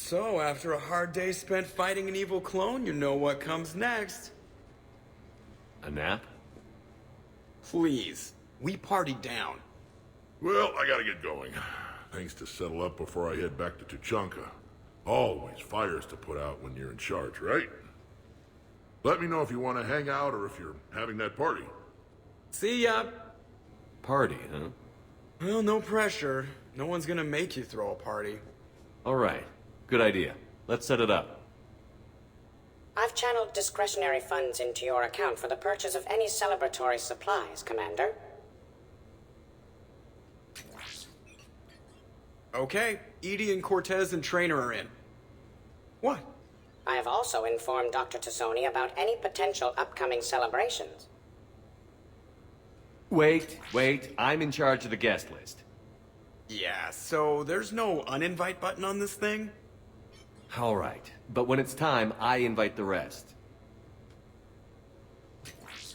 So, after a hard day spent fighting an evil clone, you know what comes next. A nap? Please, we partied down. Well, I gotta get going. Things to settle up before I head back to Tuchanka. Always fires to put out when you're in charge, right? Let me know if you want to hang out or if you're having that party. See ya! Party, huh? Well, no pressure. No one's gonna make you throw a party. Alright. Good idea. Let's set it up. I've channeled discretionary funds into your account for the purchase of any celebratory supplies, Commander. Okay, Edie and Cortez and Trainer are in. What? I have also informed Dr. Tassoni about any potential upcoming celebrations. Wait. I'm in charge of the guest list. Yeah, so there's no uninvite button on this thing? Alright. But when it's time, I invite the rest.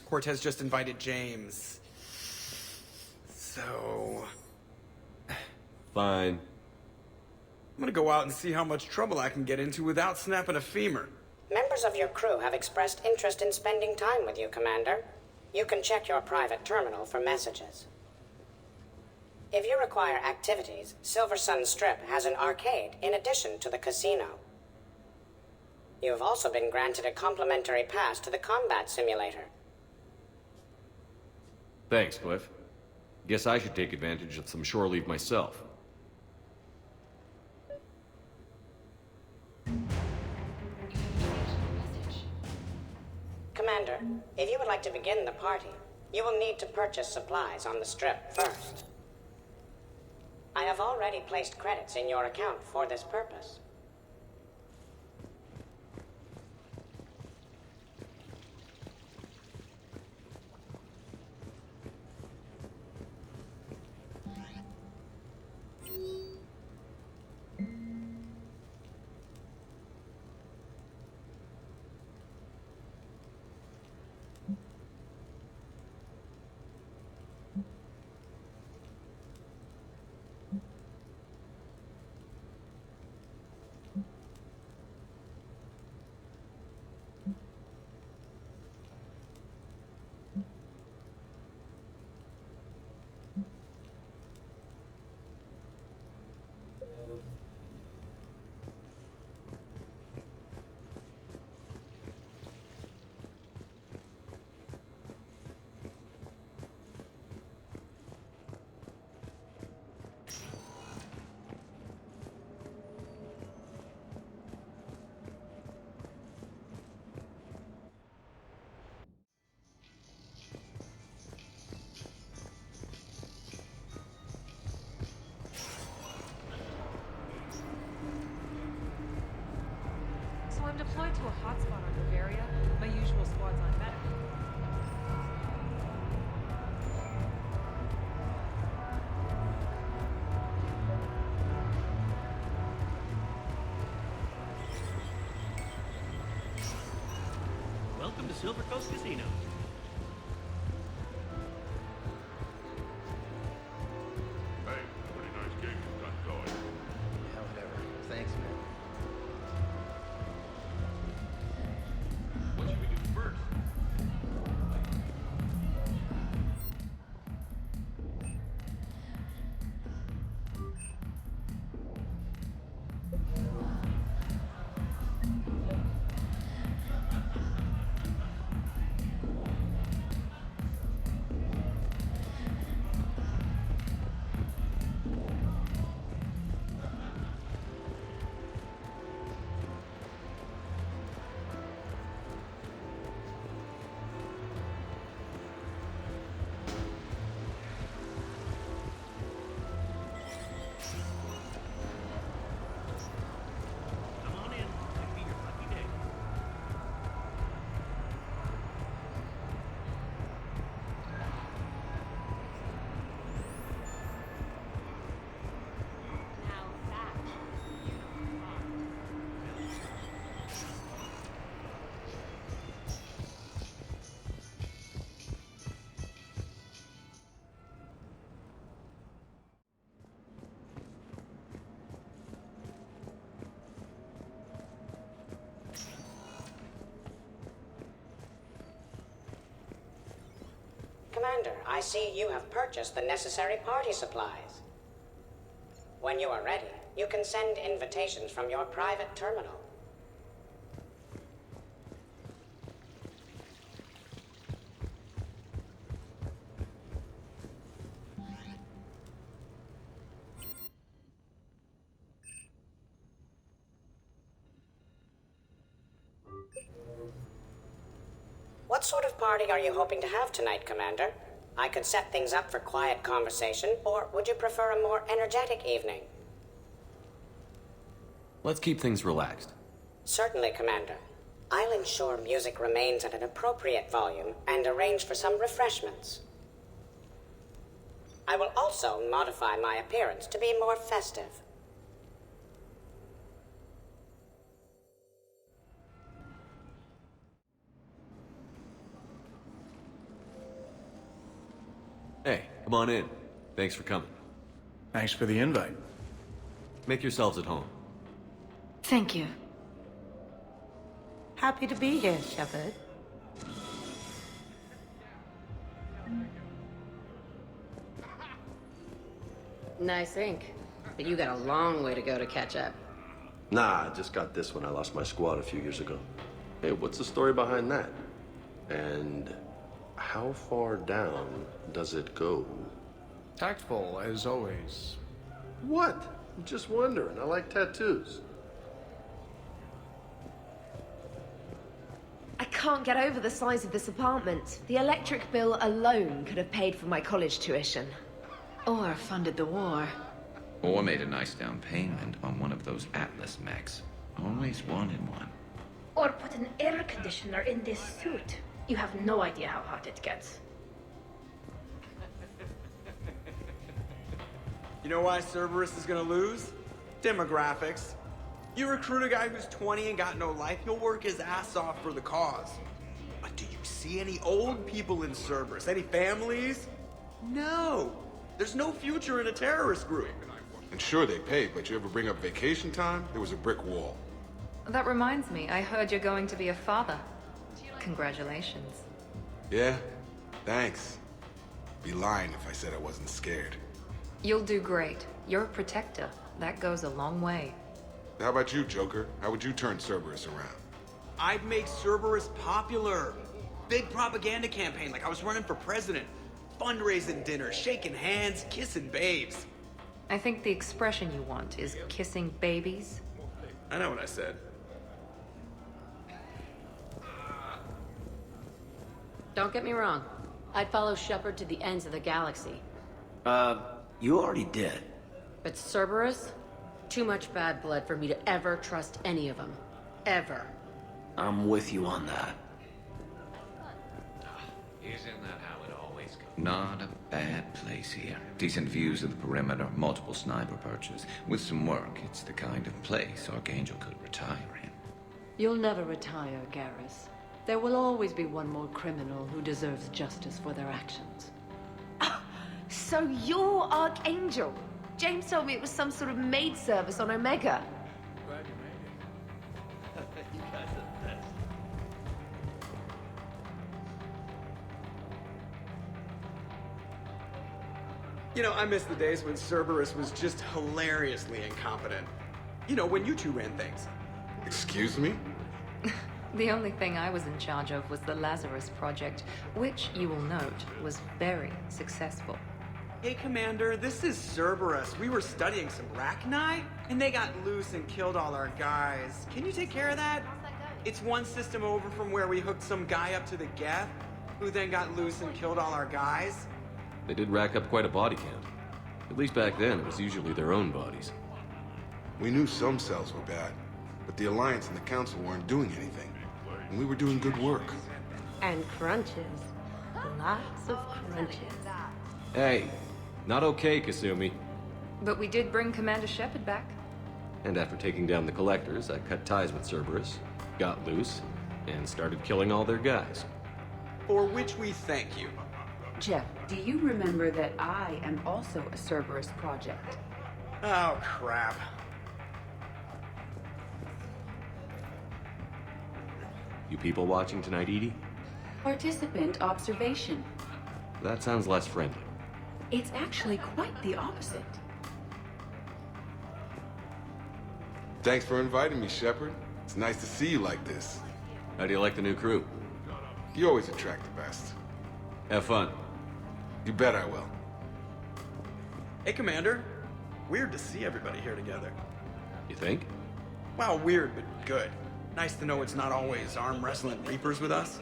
Cortez just invited James. So... Fine. I'm gonna go out and see how much trouble I can get into without snapping a femur. Members of your crew have expressed interest in spending time with you, Commander. You can check your private terminal for messages. If you require activities, Silver Sun Strip has an arcade in addition to the casino. You have also been granted a complimentary pass to the combat simulator. Thanks, Cliff. Guess I should take advantage of some shore leave myself. Commander, if you would like to begin the party, you will need to purchase supplies on the Strip first. I have already placed credits in your account for this purpose. So I'm deployed to a hotspot on Bavaria. My usual squad's on medic. Welcome to Silver Coast Casino. Hey, pretty nice gig you've got going. Yeah, whatever. Thanks, man. What should we do first? Commander, I see you have purchased the necessary party supplies. When you are ready, you can send invitations from your private terminal. What sort of party are you hoping to have tonight, Commander? I could set things up for quiet conversation, or would you prefer a more energetic evening? Let's keep things relaxed. Certainly, Commander. I'll ensure music remains at an appropriate volume and arrange for some refreshments. I will also modify my appearance to be more festive. Hey, come on in. Thanks for coming. Thanks for the invite. Make yourselves at home. Thank you. Happy to be here, Shepard. Nice ink. But you got a long way to go to catch up. Nah, I just got this when I lost my squad a few years ago. Hey, what's the story behind that? And how far down does it go? Tactful, as always. What? I'm just wondering. I like tattoos. I can't get over the size of this apartment. The electric bill alone could have paid for my college tuition. Or funded the war. Or made a nice down payment on one of those Atlas mechs. Always wanted one. Or put an air conditioner in this suit. You have no idea how hot it gets. You know why Cerberus is gonna lose? Demographics. You recruit a guy who's 20 and got no life, he'll work his ass off for the cause. But do you see any old people in Cerberus? Any families? No. There's no future in a terrorist group. And sure they pay, but you ever bring up vacation time, there was a brick wall. That reminds me, I heard you're going to be a father. Congratulations. Yeah? Thanks. Be lying if I said I wasn't scared. You'll do great. You're a protector. That goes a long way. How about you, Joker? How would you turn Cerberus around? I'd make Cerberus popular. Big propaganda campaign like I was running for president. Fundraising dinner, shaking hands, kissing babes. I think the expression you want is kissing babies. I know what I said. Don't get me wrong. I'd follow Shepard to the ends of the galaxy. You already did. But Cerberus? Too much bad blood for me to ever trust any of them. Ever. I'm with you on that. Isn't that how it always goes? Not a bad place here. Decent views of the perimeter, multiple sniper perches. With some work, it's the kind of place Archangel could retire in. You'll never retire, Garrus. There will always be one more criminal who deserves justice for their actions. So you're Archangel? James told me it was some sort of maid service on Omega. Glad you made it. You guys are the best. You know, I miss the days when Cerberus was just hilariously incompetent. You know, when you two ran things. Excuse me? The only thing I was in charge of was the Lazarus Project, which, you will note, was very successful. Hey, Commander, this is Cerberus. We were studying some Rachni, and they got loose and killed all our guys. Can you take care of that? It's one system over from where we hooked some guy up to the Geth, who then got loose and killed all our guys. They did rack up quite a body count. At least back then, it was usually their own bodies. We knew some cells were bad, but the Alliance and the Council weren't doing anything. And we were doing good work. And crunches. Lots of crunches. Hey, not okay, Kasumi. But we did bring Commander Shepard back. And after taking down the Collectors, I cut ties with Cerberus, got loose, and started killing all their guys. For which we thank you. Jeff, do you remember that I am also a Cerberus project? Oh, crap. You people watching tonight, Edie? Participant observation. That sounds less friendly. It's actually quite the opposite. Thanks for inviting me, Shepard. It's nice to see you like this. How do you like the new crew? You always attract the best. Have fun. You bet I will. Hey, Commander. Weird to see everybody here together. You think? Well, weird, but good. Nice to know it's not always arm wrestling Reapers with us.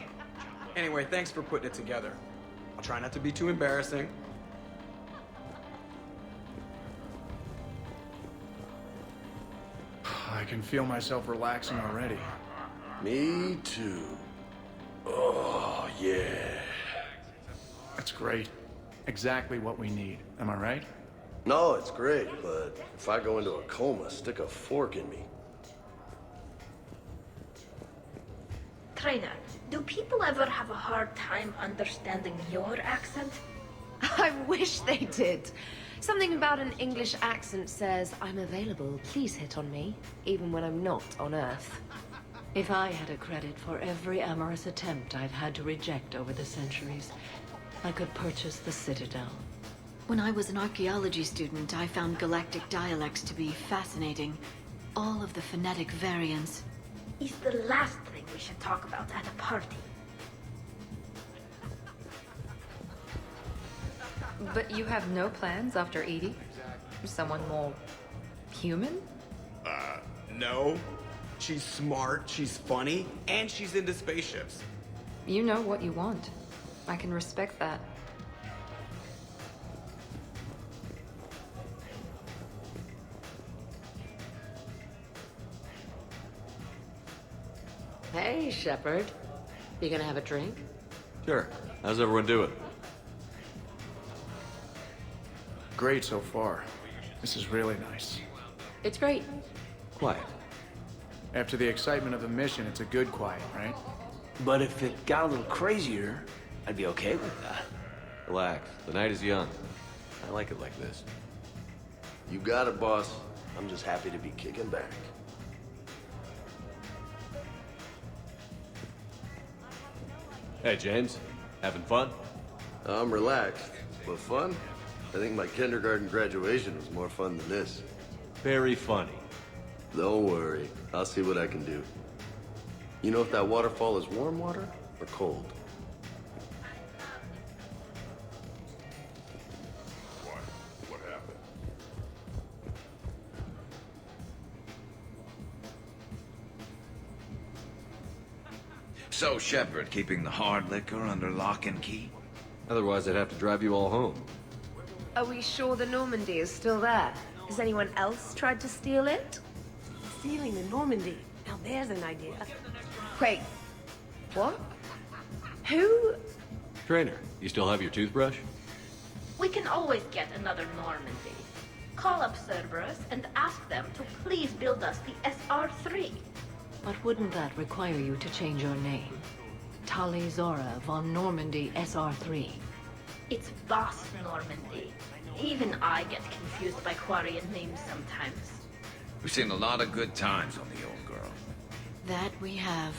Anyway, thanks for putting it together. I'll try not to be too embarrassing. I can feel myself relaxing already. Me too. Oh, yeah. That's great. Exactly what we need. Am I right? No, it's great, but if I go into a coma, stick a fork in me. Trainer, do people ever have a hard time understanding your accent? I wish they did. Something about an English accent says, I'm available, please hit on me, even when I'm not on Earth. If I had a credit for every amorous attempt I've had to reject over the centuries, I could purchase the Citadel. When I was an archaeology student, I found galactic dialects to be fascinating. All of the phonetic variants. Is the last thing we should talk about at a party. But you have no plans after Edie? Someone more human? No. She's smart, she's funny, and she's into spaceships. You know what you want. I can respect that. Hey, Shepard. You gonna have a drink? Sure. How's everyone doing? Great so far. This is really nice. It's great. Quiet. After the excitement of the mission, it's a good quiet, right? But if it got a little crazier, I'd be okay with that. Relax. The night is young. I like it like this. You got it, boss. I'm just happy to be kicking back. Hey, James. Having fun? I'm relaxed, but fun? I think my kindergarten graduation was more fun than this. Very funny. Don't worry. I'll see what I can do. You know if that waterfall is warm water or cold? What happened? So, Shepard, keeping the hard liquor under lock and key? Otherwise, I'd have to drive you all home. Are we sure the Normandy is still there? Has anyone else tried to steal it? Stealing the Normandy. Now there's an idea. Wait, what? Who? Trainer, you still have your toothbrush? We can always get another Normandy. Call up Cerberus and ask them to please build us the SR-3. But wouldn't that require you to change your name? Tali Zora von Normandy SR3. It's Boss Normandy. Even I get confused by Quarian names sometimes. We've seen a lot of good times on the old girl. That we have.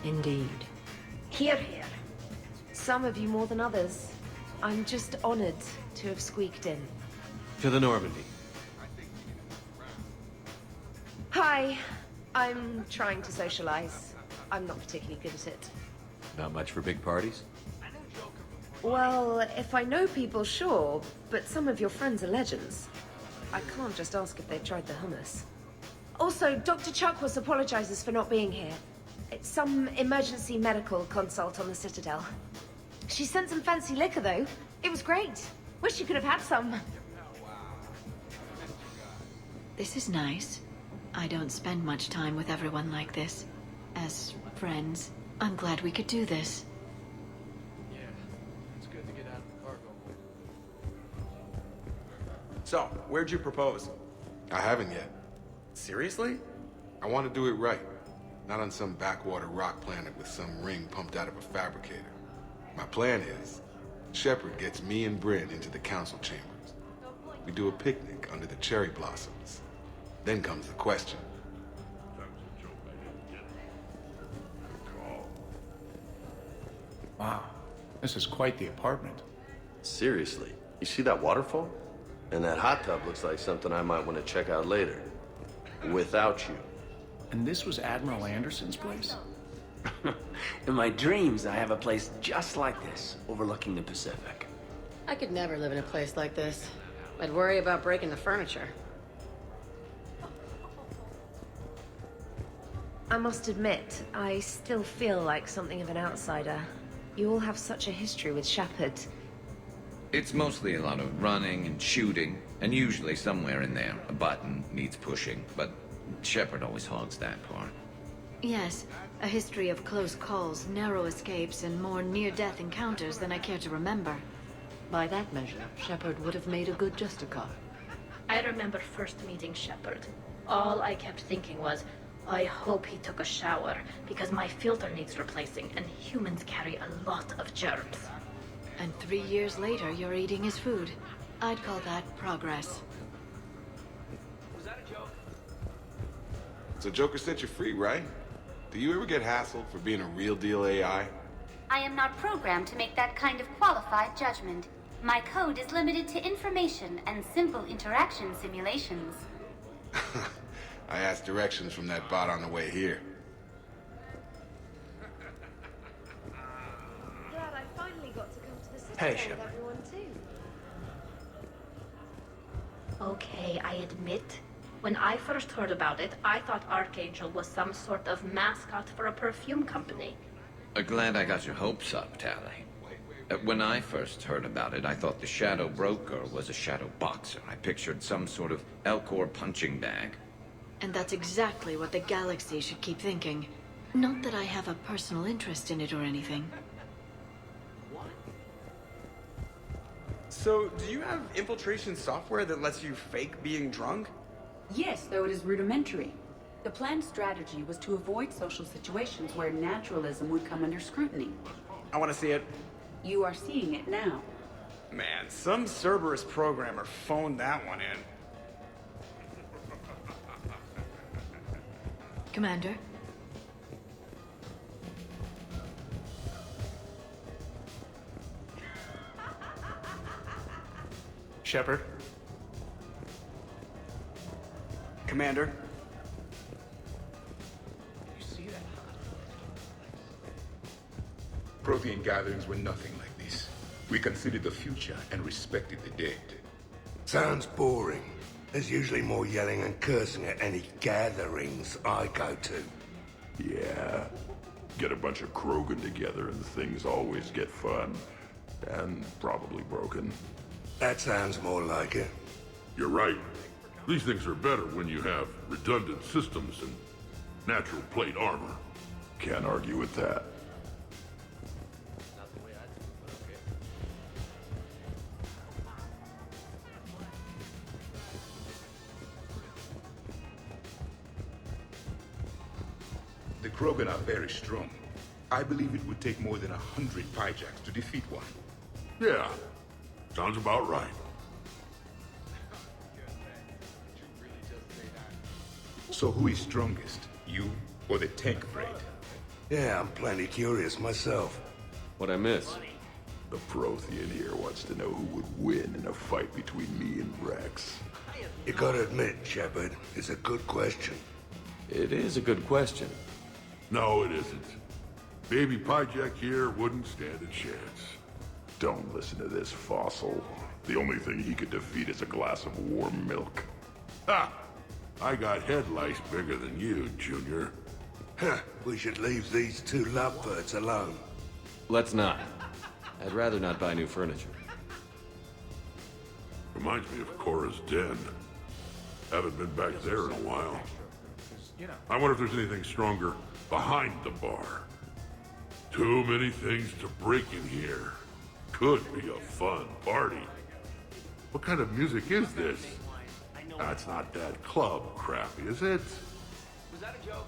Indeed. Here, here. Some of you more than others. I'm just honored to have squeaked in. To the Normandy. Hi. I'm trying to socialize. I'm not particularly good at it. Not much for big parties? Well, if I know people, sure, but some of your friends are legends. I can't just ask if they've tried the hummus. Also, Dr. Chuckworth apologizes for not being here. It's some emergency medical consult on the Citadel. She sent some fancy liquor, though. It was great. Wish you could have had some. This is nice. I don't spend much time with everyone like this. As friends, I'm glad we could do this. Yeah, it's good to get out of the cargo hold. So, where'd you propose? I haven't yet. Seriously? I want to do it right. Not on some backwater rock planet with some ring pumped out of a fabricator. My plan is, Shepard gets me and Bryn into the council chambers. We do a picnic under the cherry blossoms. Then comes the question. Wow, this is quite the apartment. Seriously, you see that waterfall? And that hot tub looks like something I might want to check out later. Without you. And this was Admiral Anderson's place? In my dreams, I have a place just like this, overlooking the Pacific. I could never live in a place like this. I'd worry about breaking the furniture. I must admit, I still feel like something of an outsider. You all have such a history with Shepard. It's mostly a lot of running and shooting, and usually somewhere in there, a button needs pushing, but Shepard always hogs that part. Yes, a history of close calls, narrow escapes, and more near-death encounters than I care to remember. By that measure, Shepard would have made a good Justicar. I remember first meeting Shepard. All I kept thinking was, I hope he took a shower, because my filter needs replacing, and humans carry a lot of germs. And 3 years later, you're eating his food. I'd call that progress. So Joker set you free, right? Do you ever get hassled for being a real deal AI? I am not programmed to make that kind of qualified judgment. My code is limited to information and simple interaction simulations. I asked directions from that bot on the way here. Glad I finally got to come to the Citadel Hey, with Shepard. everyone too. Okay, I admit, when I first heard about it, I thought Archangel was some sort of mascot for a perfume company. Glad I got your hopes up, Tally. When I first heard about it, I thought the Shadow Broker was a shadow boxer. I pictured some sort of Elcor punching bag. And that's exactly what the galaxy should keep thinking. Not that I have a personal interest in it or anything. So, do you have infiltration software that lets you fake being drunk? Yes, though it is rudimentary. The planned strategy was to avoid social situations where naturalism would come under scrutiny. I want to see it. You are seeing it now. Man, some Cerberus programmer phoned that one in. Commander? Shepard? Commander? Prothean gatherings were nothing like this. We considered the future and respected the dead. Sounds boring. There's usually more yelling and cursing at any gatherings I go to. Yeah. Get a bunch of Krogan together and things always get fun. And probably broken. That sounds more like it. You're right. These things are better when you have redundant systems and natural plate armor. Can't argue with that. The Krogan are very strong. I believe it would take more than 100 Pyjaks to defeat one. Yeah. Sounds about right. So who is strongest? You or the tank braid? Yeah, I'm plenty curious myself. What'd I miss? The Prothean here wants to know who would win in a fight between me and Rex. You gotta admit, Shepard, it's a good question. It is a good question. No, it isn't. Baby Pyjak here wouldn't stand a chance. Don't listen to this fossil. The only thing he could defeat is a glass of warm milk. Ha! I got head lice bigger than you, Junior. Huh, we should leave these two lovebirds alone. Let's not. I'd rather not buy new furniture. Reminds me of Cora's den. Haven't been back there in a while. I wonder if there's anything stronger behind the bar. Too many things to break in here. Could be a fun party. What kind of music is this? That's not that club crap, is it? Was that a joke?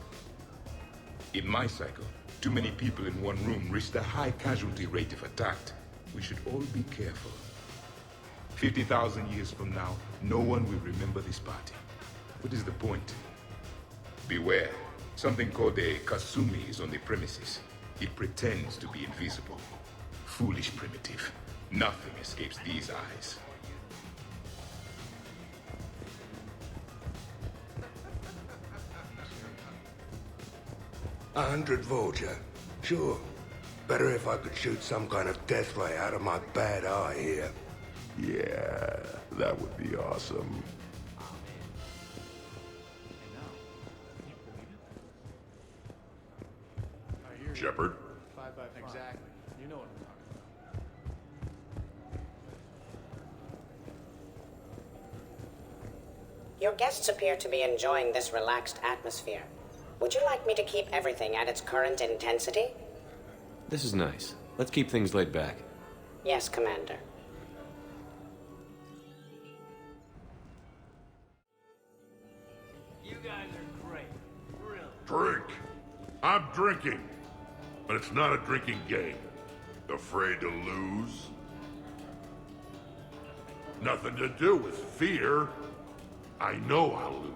In my cycle, too many people in one room risk a high casualty rate if attacked. We should all be careful. 50,000 years from now, no one will remember this party. What is the point? Beware. Something called a Kasumi is on the premises. It pretends to be invisible. Foolish primitive. Nothing escapes these eyes. A 100 Vulture. Sure. Better if I could shoot some kind of death ray out of my bad eye here. Yeah, that would be awesome. Shepard? Exactly. You know what I'm talking about. Your guests appear to be enjoying this relaxed atmosphere. Would you like me to keep everything at its current intensity? This is nice. Let's keep things laid back. Yes, Commander. You guys are great. Really. Drink. I'm drinking. But it's not a drinking game. Afraid to lose? Nothing to do with fear. I know I'll lose.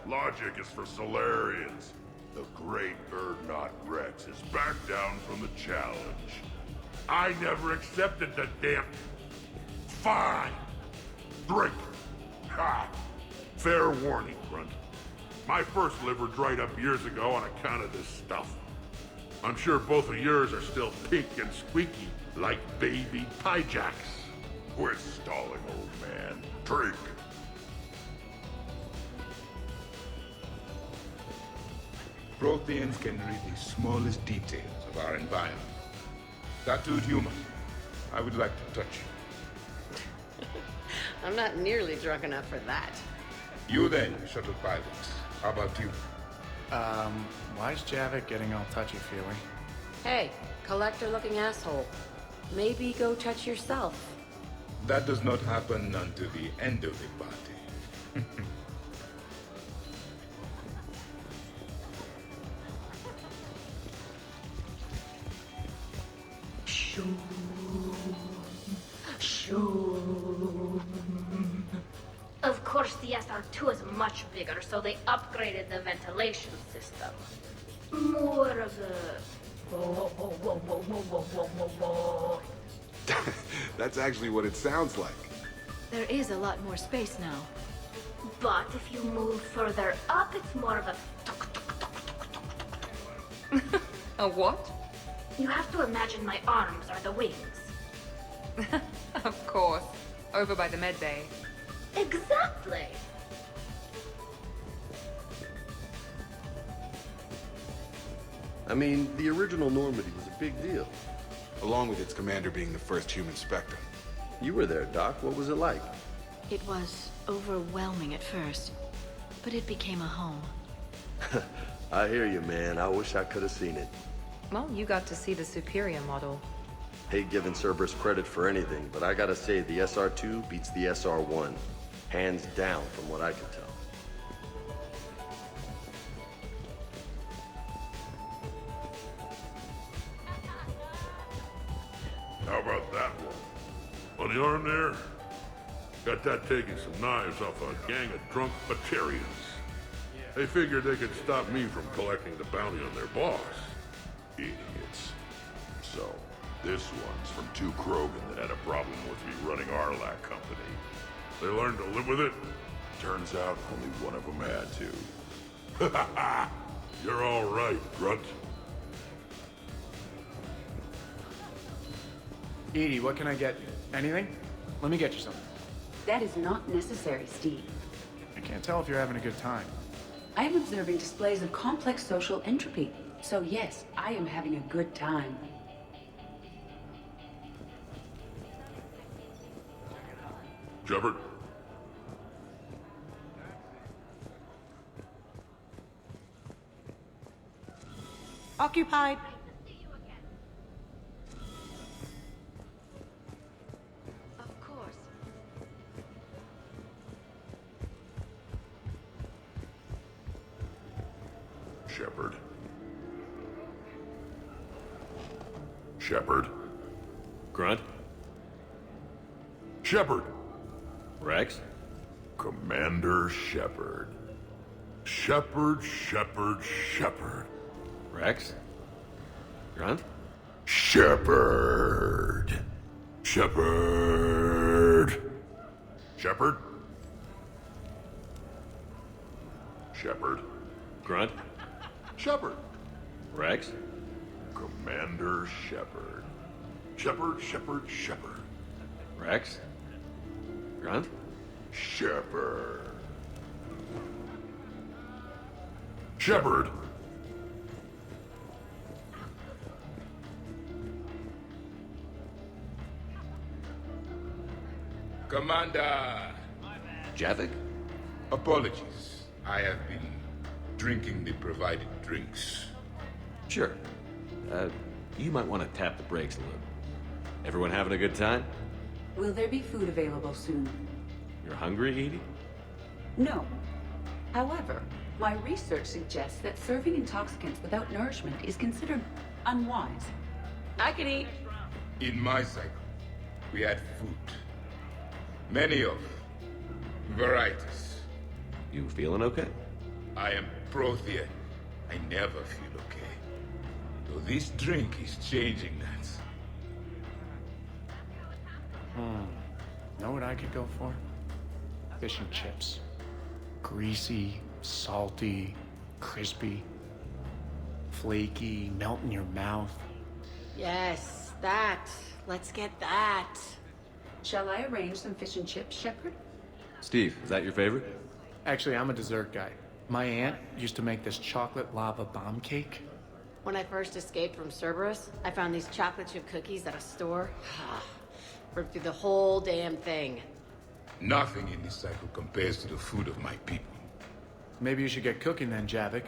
Logic is for Solarians. The great Urdnot Rex is back down from the challenge. I never accepted the damn... Fine. Drink. Ha! Fair warning, Grunt. My first liver dried up years ago on account of this stuff. I'm sure both of yours are still pink and squeaky, like baby Pyjacks. Quit stalling, old man. Drink. Protheans can read the smallest details of our environment. Tattooed human, I would like to touch you. I'm not nearly drunk enough for that. You then, shuttle pilots. How about you? Why is Javik getting all touchy-feely? Hey, collector-looking asshole. Maybe go touch yourself. That does not happen until the end of the party. Of course, the SR2 is much bigger, so they upgraded the ventilation system. More of a... That's actually what it sounds like. There is a lot more space now. But if you move further up, it's more of a... A what? You have to imagine my arms are the wings. Of course. Over by the med bay. Exactly. I mean, the original Normandy was a big deal. Along with its commander being the first human Spectre. You were there, Doc. What was it like? It was overwhelming at first, but it became a home. I hear you, man. I wish I could have seen it. Well, you got to see the superior model. Hate giving Cerberus credit for anything, but I gotta say the SR2 beats the SR1. Hands down, from what I can tell. How about that one? On the arm there? Got that taking some knives off a gang of drunk Batarians. They figured they could stop me from collecting the bounty on their boss. Idiots. So, this one's from two Krogan that had a problem with me running our LAC company. They learned to live with it. Turns out only one of them had to. You're all right, Grunt. Edie, what can I get you? Anything? Let me get you something. That is not necessary, Steve. I can't tell if you're having a good time. I am observing displays of complex social entropy. So yes, I am having a good time. Shepard? Occupied. Of course. Shepard. Shepard. Grunt? Shepard. Rex? Commander Shepard. Shepard, Shepard, Shepard. Rex? Grunt? Shepard. Shepard. Shepard? Shepard. Grunt? Shepard. Rex? Commander Shepard. Shepard. Rex? Grunt? Shepard. Shepard. Commander! Javik? Apologies. I have been drinking the provided drinks. Sure. You might want to tap the brakes a little. Everyone having a good time? Will there be food available soon? You're hungry, Edie? No. However, my research suggests that serving intoxicants without nourishment is considered unwise. I can eat. In my cycle, we had food. Many of varieties. You feeling okay? I am Prothea. I never feel okay. So this drink is changing that. Know what I could go for? Fish and chips. Greasy, salty, crispy, flaky, melt in your mouth. Yes, that. Let's get that. Shall I arrange some fish and chips, Shepard? Steve, is that your favorite? Actually, I'm a dessert guy. My aunt used to make this chocolate lava bomb cake. When I first escaped from Cerberus, I found these chocolate chip cookies at a store. Ripped through the whole damn thing. Nothing in this cycle compares to the food of my people. Maybe you should get cooking then, Javik.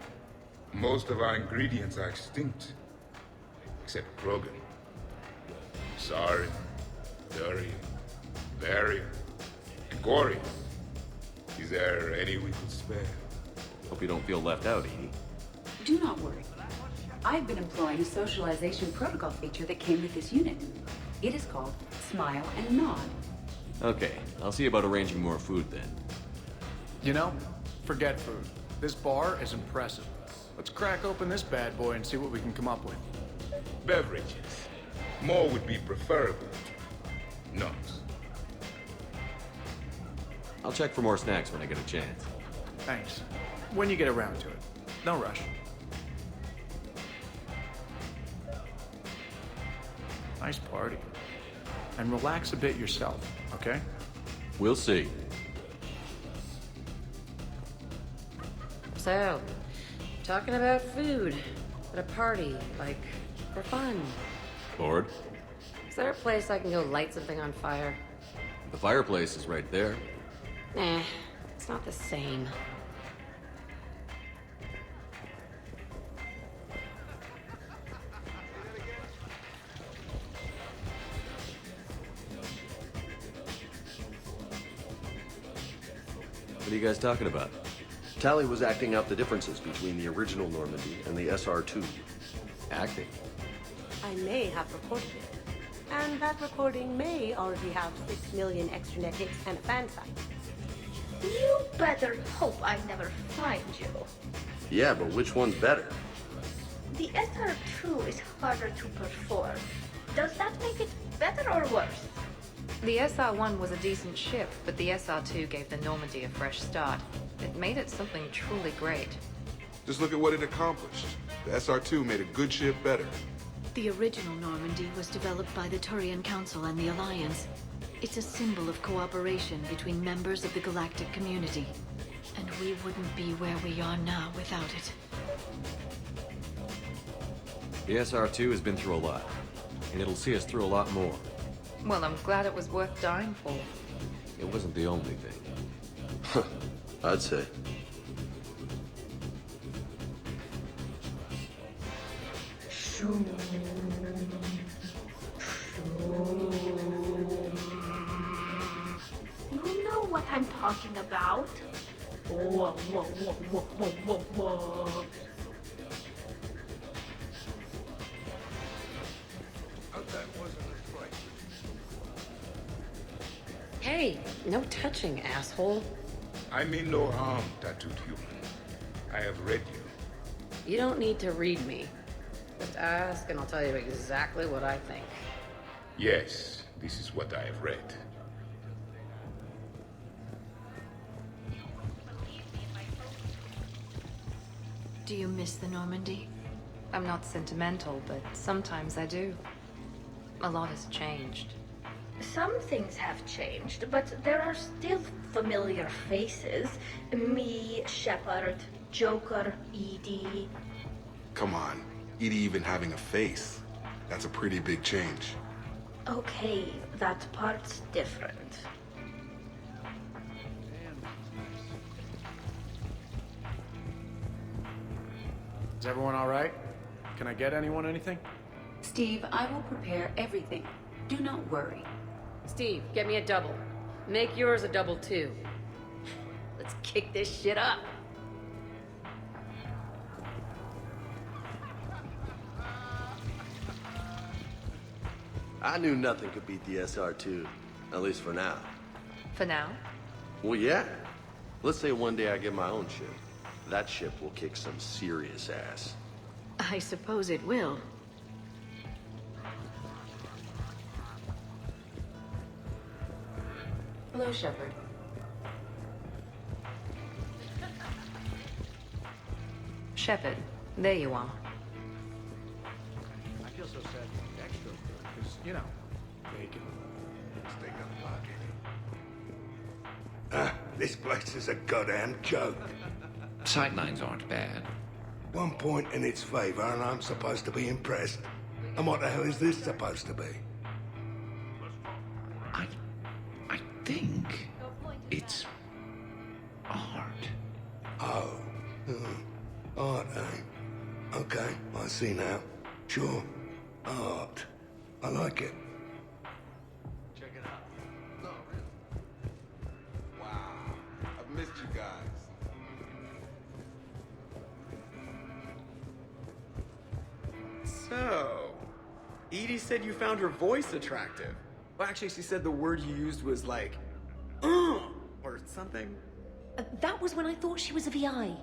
Most of our ingredients are extinct. Except Krogan. Sorry. Durian. Varian. And Gorian. Is there any we could spare? Hope you don't feel left out, Edie. Do not worry. I've been employing a socialization protocol feature that came with this unit. It is called Smile and Nod. Okay, I'll see about arranging more food then. You know, forget food. This bar is impressive. Let's crack open this bad boy and see what we can come up with. Beverages. More would be preferable. Not. I'll check for more snacks when I get a chance. Thanks. When you get around to it. No rush. Nice party. And relax a bit yourself, okay? We'll see. So, talking about food at a party, like, for fun. Bored? Is there a place I can go light something on fire? The fireplace is right there. Nah, it's not the same. What are you guys talking about? Tally was acting out the differences between the original Normandy and the SR2. Acting? I may have recorded it. And that recording may already have 6 million extranet hits and a fan site. You better hope I never find you. Yeah, but which one's better? The SR2 is harder to perform. Does that make it better or worse? The SR-1 was a decent ship, but the SR-2 gave the Normandy a fresh start. It made it something truly great. Just look at what it accomplished. The SR2 made a good ship better. The original Normandy was developed by the Turian Council and the Alliance. It's a symbol of cooperation between members of the galactic community. And we wouldn't be where we are now without it. The SR2 has been through a lot, and it'll see us through a lot more. Well, I'm glad it was worth dying for. It wasn't the only thing. I'd say. You know what I'm talking about? Whoa, whoa, whoa, whoa, whoa, whoa, whoa. Hey, no touching, asshole. I mean no harm, tattooed human. I have read you. You don't need to read me. Just ask and I'll tell you exactly what I think. Yes, This is what I have read. Do you miss the Normandy? I'm not sentimental, but sometimes I do. A lot has changed. Some things have changed, but there are still familiar faces. Me, Shepard, Joker, Edie. Come on, Edie even having a face. That's a pretty big change. Okay, that part's different. Is everyone all right? Can I get anyone anything? Steve, I will prepare everything. Do not worry. Steve, get me a double. Make yours a double too. Let's kick this shit up. I knew nothing could beat the SR2, at least for now. For now? Well, yeah. Let's say one day I get my own ship. That ship will kick some serious ass. I suppose it will. Hello, Shepard. Shepard, there you are. I feel so sad for Dexter, because, you know, bacon. Steak on the pocket. This place is a goddamn joke. Sightlines aren't bad. 1 point in its favor, and I'm supposed to be impressed. And what the hell is this supposed to be? I think it's art. Oh. Art, eh? Okay, I see now. Sure. Art. I like it. Check it out. No, really. Wow. I've missed you guys. So, Edie said you found her voice attractive. Well, actually, she said the word you used was like, or something. That was when I thought she was a VI.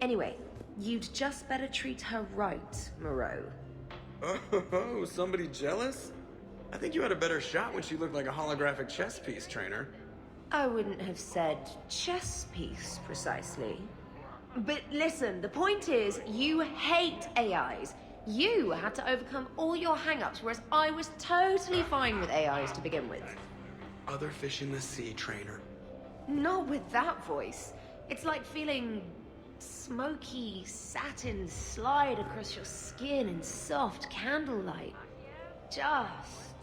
Anyway, you'd just better treat her right, Moreau. Oh, somebody jealous? I think you had a better shot when she looked like a holographic chess piece, trainer. I wouldn't have said chess piece, precisely. But listen, the point is, you hate AIs. You had to overcome all your hang-ups, whereas I was totally fine with AIs to begin with. Other fish in the sea, trainer. Not with that voice. It's like feeling smoky satin slide across your skin in soft candlelight. Just...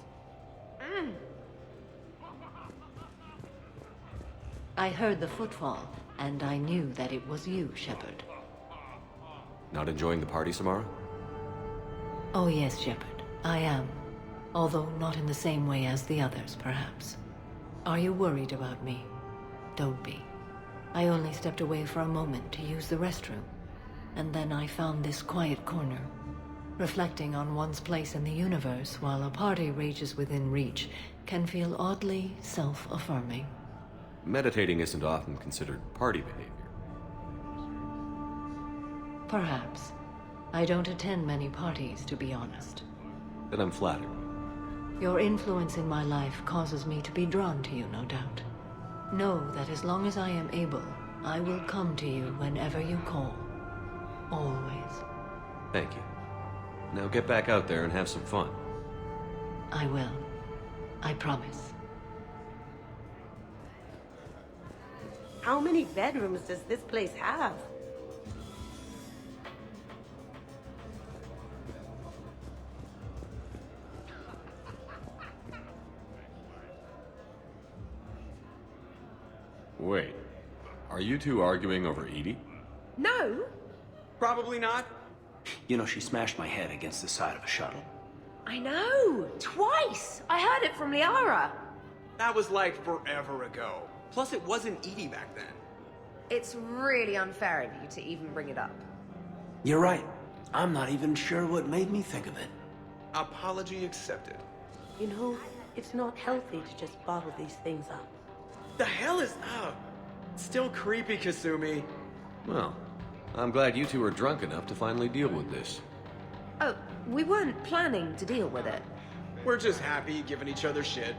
I heard the footfall, and I knew that it was you, Shepard. Not enjoying the party, Samara? Oh yes, Shepard, I am. Although not in the same way as the others, perhaps. Are you worried about me? Don't be. I only stepped away for a moment to use the restroom, and then I found this quiet corner. Reflecting on one's place in the universe while a party rages within reach can feel oddly self-affirming. Meditating isn't often considered party behavior. Perhaps. I don't attend many parties, to be honest. Then I'm flattered. Your influence in my life causes me to be drawn to you, no doubt. Know that as long as I am able, I will come to you whenever you call. Always. Thank you. Now get back out there and have some fun. I will. I promise. How many bedrooms does this place have? Wait, are you two arguing over Edie? No! Probably not. You know, she smashed my head against the side of a shuttle. I know! Twice! I heard it from Liara. That was like forever ago. Plus, it wasn't Edie back then. It's really unfair of you to even bring it up. You're right. I'm not even sure what made me think of it. Apology accepted. You know, it's not healthy to just bottle these things up. The hell is up? Still creepy, Kasumi. Well, I'm glad you two are drunk enough to finally deal with this. Oh, we weren't planning to deal with it. We're just happy giving each other shit.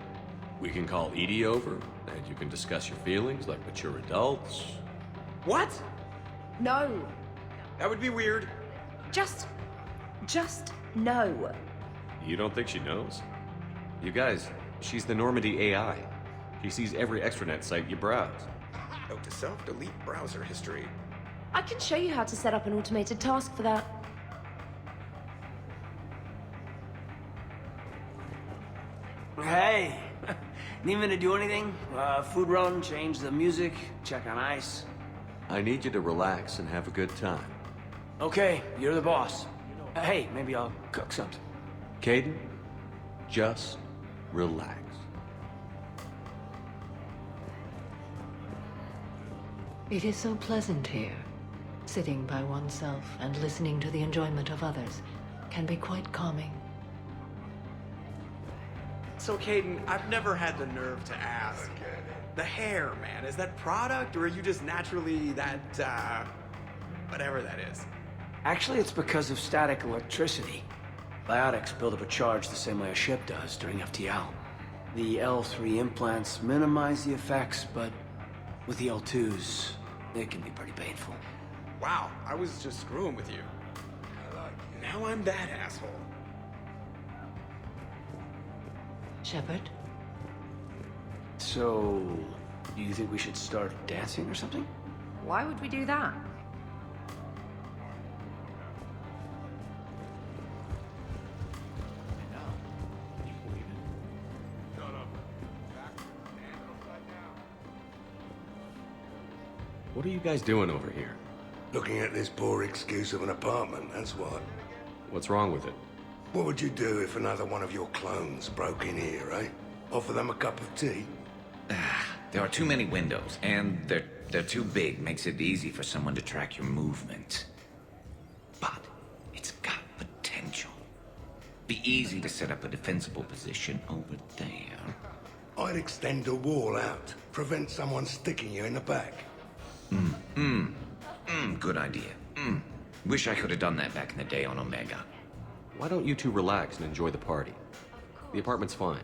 We can call Edie over, and you can discuss your feelings like mature adults. What? No. That would be weird. Just no. You don't think she knows? You guys, she's the Normandy AI. She sees every extranet site you browse. Note to self, delete browser history. I can show you how to set up an automated task for that. Hey, need me to do anything? Food run, change the music, check on ice. I need you to relax and have a good time. Okay, you're the boss. Hey, maybe I'll cook something. Caden, just relax. It is so pleasant here. Sitting by oneself and listening to the enjoyment of others can be quite calming. So, Caden, I've never had the nerve to ask. The hair, man, is that product, or are you just naturally that, whatever that is? Actually, it's because of static electricity. Biotics build up a charge the same way a ship does during FTL. The L3 implants minimize the effects, but with the L2s, it can be pretty painful. Wow, I was just screwing with you. Now I'm that asshole. Shepard? So, do you think we should start dancing or something? Why would we do that? What are you guys doing over here? Looking at this poor excuse of an apartment, that's what. What's wrong with it? What would you do if another one of your clones broke in here, eh? Offer them a cup of tea? There are too many windows, and they're too big. Makes it easy for someone to track your movement. But it's got potential. Be easy to set up a defensible position over there. I'd extend the wall out. Prevent someone sticking you in the back. Good idea. Wish I could have done that back in the day on Omega. Why don't you two relax and enjoy the party? The apartment's fine.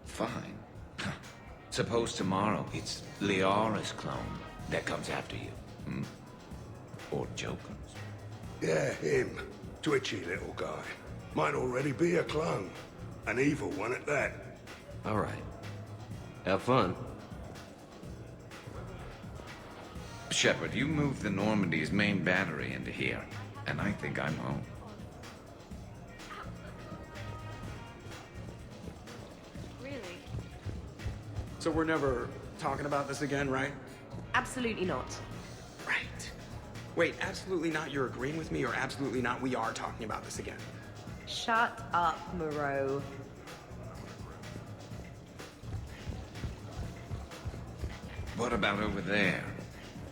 Fine. Suppose tomorrow it's Liara's clone that comes after you. Or Joker's. Yeah, him. Twitchy little guy. Might already be a clone. An evil one at that. All right. Have fun. Shepard, you moved the Normandy's main battery into here, and I think I'm home. Really? So we're never talking about this again, right? Absolutely not. Right. Wait, absolutely not you're agreeing with me, or absolutely not we are talking about this again? Shut up, Moreau. What about over there?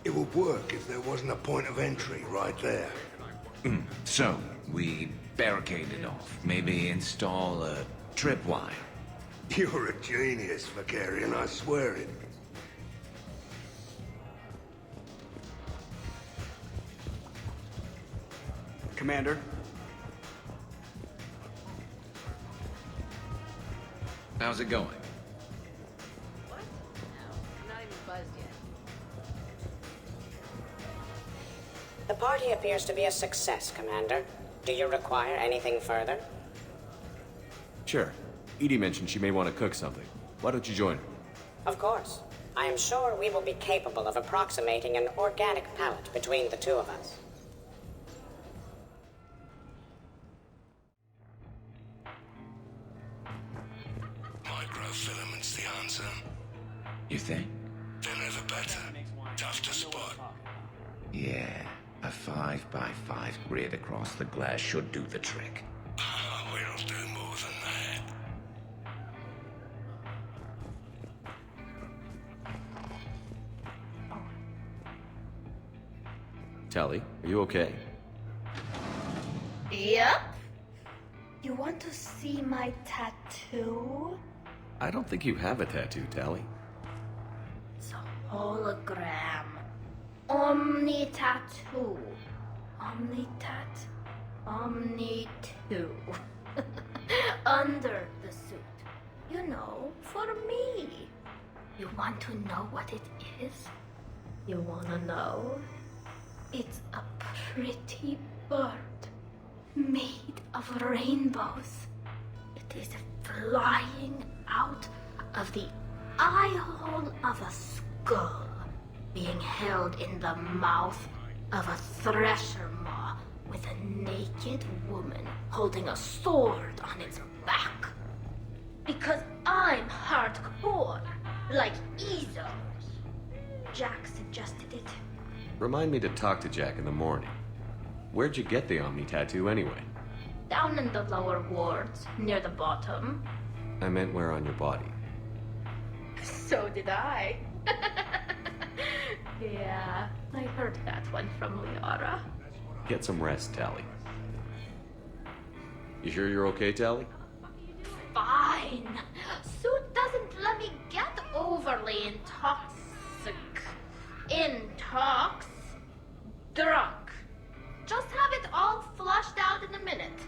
It would work if there wasn't a point of entry right there. So, we barricade it off. Maybe install a tripwire. You're a genius, Vicarian, I swear it. Commander? How's it going? What? No, I'm not even buzzed yet. The party appears to be a success, Commander. Do you require anything further? Sure. Edie mentioned she may want to cook something. Why don't you join her? Of course. I am sure we will be capable of approximating an organic palette between the two of us. Microfilaments's the answer. You think? They're never better. Tough to spot. Yeah, a 5x5 grid across the glass should do the trick. We'll do more than that. Tally, are you okay? Yep. You want to see my tattoo? I don't think you have a tattoo, Tally. It's a hologram. Omni tattoo. Omni tat. Omni 2. under the suit. You know, for me. You want to know what it is? You wanna know? It's a pretty bird made of rainbows. It is flying out of the eye hole of a skull, being held in the mouth of a thresher maw with a naked woman holding a sword on its back. Because I'm hardcore, like Ezo. Jack suggested it. Remind me to talk to Jack in the morning. Where'd you get the Omni tattoo anyway? Down in the lower wards, near the bottom. I meant where on your body. So did I. Yeah, I heard that one from Liara. Get some rest, Tally. You sure you're okay, Tally? Fine. Suit doesn't let me get overly drunk. Just have it all flushed out in a minute.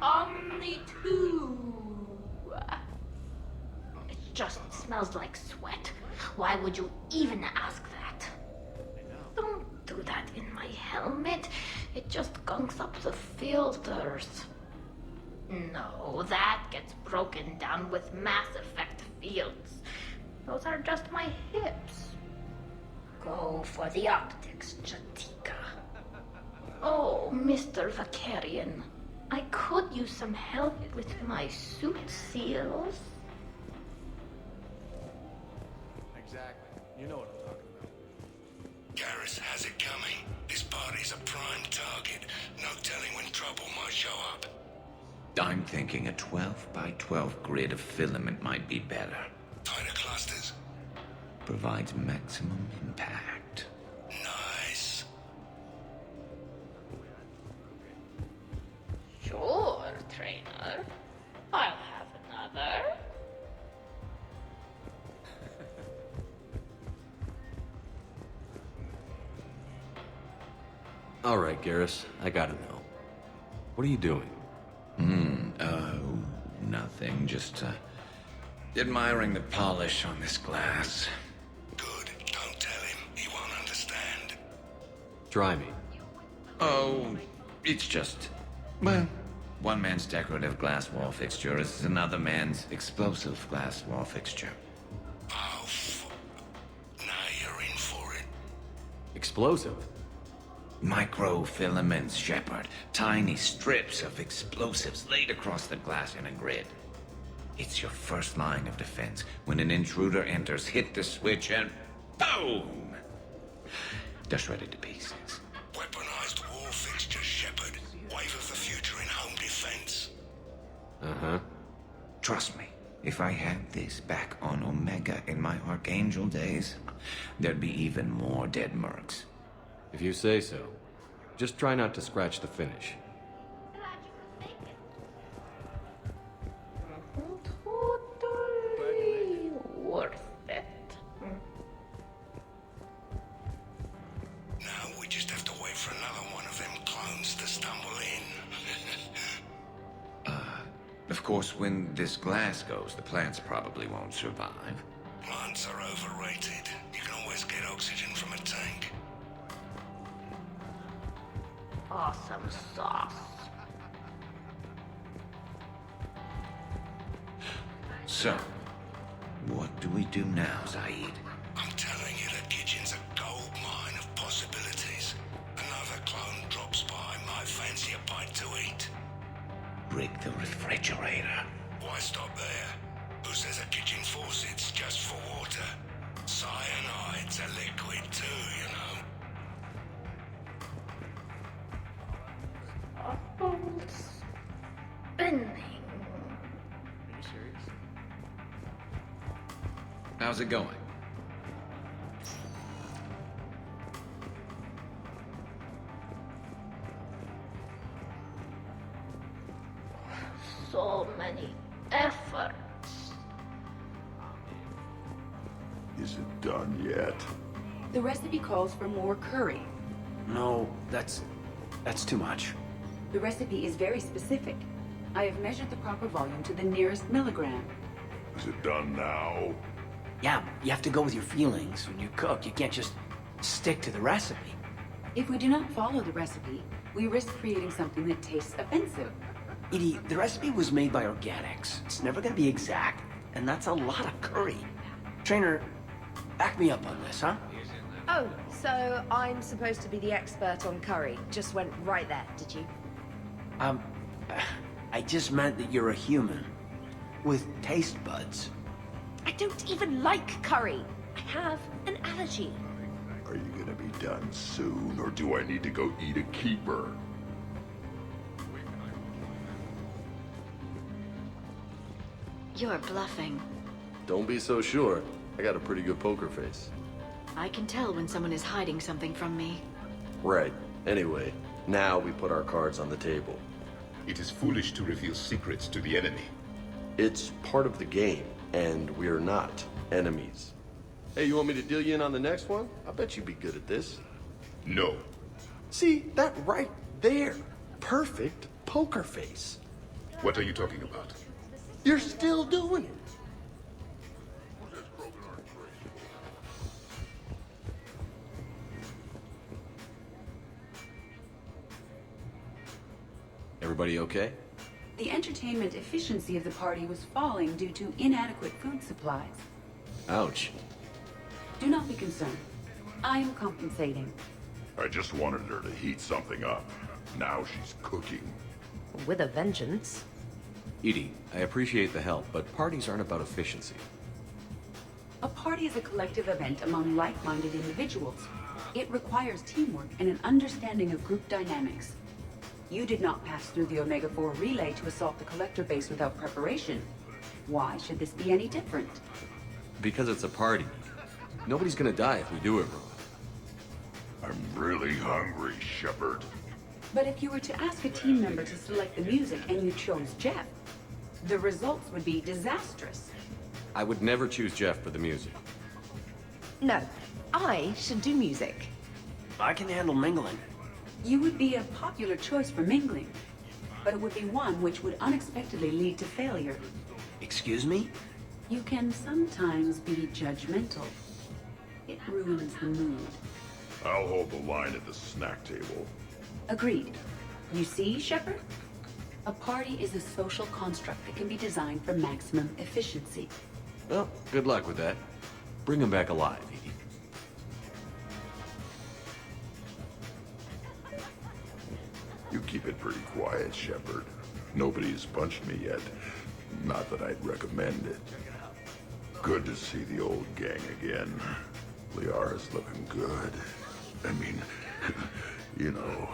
Omni 2. It just smells like sweat. Why would you even ask that? Don't do that in my helmet. It just gunks up the filters. No, that gets broken down with Mass Effect fields. Those are just my hips. Go for the optics, Chatika. Oh, Mr. Vakarian. I could use some help with my suit seals. Exactly. You know what I'm talking about. Garrus has it coming. This party's a prime target. No telling when trouble might show up. I'm thinking a 12 by 12 grid of filament might be better. Tighter clusters. Provides maximum impact. Nice. Sure, trainer. I'll have another. All right, Garrus, I gotta know. What are you doing? Nothing. Just, admiring the polish on this glass. Good. Don't tell him. He won't understand. Try me. Oh, it's just... Well, one man's decorative glass wall fixture is another man's explosive glass wall fixture. Oh, now you're in for it. Explosive? Microfilaments, Shepard. Tiny strips of explosives laid across the glass in a grid. It's your first line of defense. When an intruder enters, hit the switch and boom! They're shredded to pieces. Weaponized wall fixtures, Shepard. Wave of the future in home defense. Uh-huh. Trust me, if I had this back on Omega in my Archangel days, there'd be even more dead mercs. If you say so. Just try not to scratch the finish. Totally worth it. Now we just have to wait for another one of them clones to stumble in. Of course, when this glass goes, the plants probably won't survive. Plants are overrated. You can always get oxygen from a tank. Awesome sauce. So, what do we do now, Zaid? I'm telling you, the kitchen's a gold mine of possibilities. Another clone drops by, might fancy a bite to eat. Break the refrigerator. Why stop there? Who says a kitchen faucet's just for water? Cyanide's a liquid too, you know. Spinning. Are you serious? How's it going? So many efforts. Is it done yet? The recipe calls for more curry. No, that's too much. The recipe is very specific. I have measured the proper volume to the nearest milligram. Is it done now? Yeah, you have to go with your feelings when you cook. You can't just stick to the recipe. If we do not follow the recipe, we risk creating something that tastes offensive. Edie, the recipe was made by organics. It's never gonna be exact, and that's a lot of curry. Trainer, back me up on this, huh? Oh, so I'm supposed to be the expert on curry. Just went right there, did you? I just meant that you're a human with taste buds. I don't even like curry. I have an allergy. Are you gonna be done soon, or do I need to go eat a keeper? You're bluffing. Don't be so sure. I got a pretty good poker face. I can tell when someone is hiding something from me. Right. Anyway, now we put our cards on the table. It is foolish to reveal secrets to the enemy. It's part of the game, and we're not enemies. Hey, you want me to deal you in on the next one? I bet you'd be good at this. No. See, that right there. Perfect poker face. What are you talking about? You're still doing it. Everybody okay? The entertainment efficiency of the party was falling due to inadequate food supplies. Ouch. Do not be concerned. I am compensating. I just wanted her to heat something up. Now she's cooking. With a vengeance. Edie, I appreciate the help, but parties aren't about efficiency. A party is a collective event among like-minded individuals. It requires teamwork and an understanding of group dynamics. You did not pass through the Omega-4 relay to assault the collector base without preparation. Why should this be any different? Because it's a party. Nobody's gonna die if we do it wrong. I'm really hungry, Shepard. But if you were to ask a team member to select the music and you chose Jeff, the results would be disastrous. I would never choose Jeff for the music. No, I should do music. I can handle mingling. You would be a popular choice for mingling, but it would be one which would unexpectedly lead to failure. Excuse me? You can sometimes be judgmental. It ruins the mood. I'll hold the line at the snack table. Agreed. You see, Shepard? A party is a social construct that can be designed for maximum efficiency. Well, good luck with that. Bring him back alive, Edie. You keep it pretty quiet, Shepard. Nobody's punched me yet. Not that I'd recommend it. Good to see the old gang again. Liara's looking good. I mean, you know,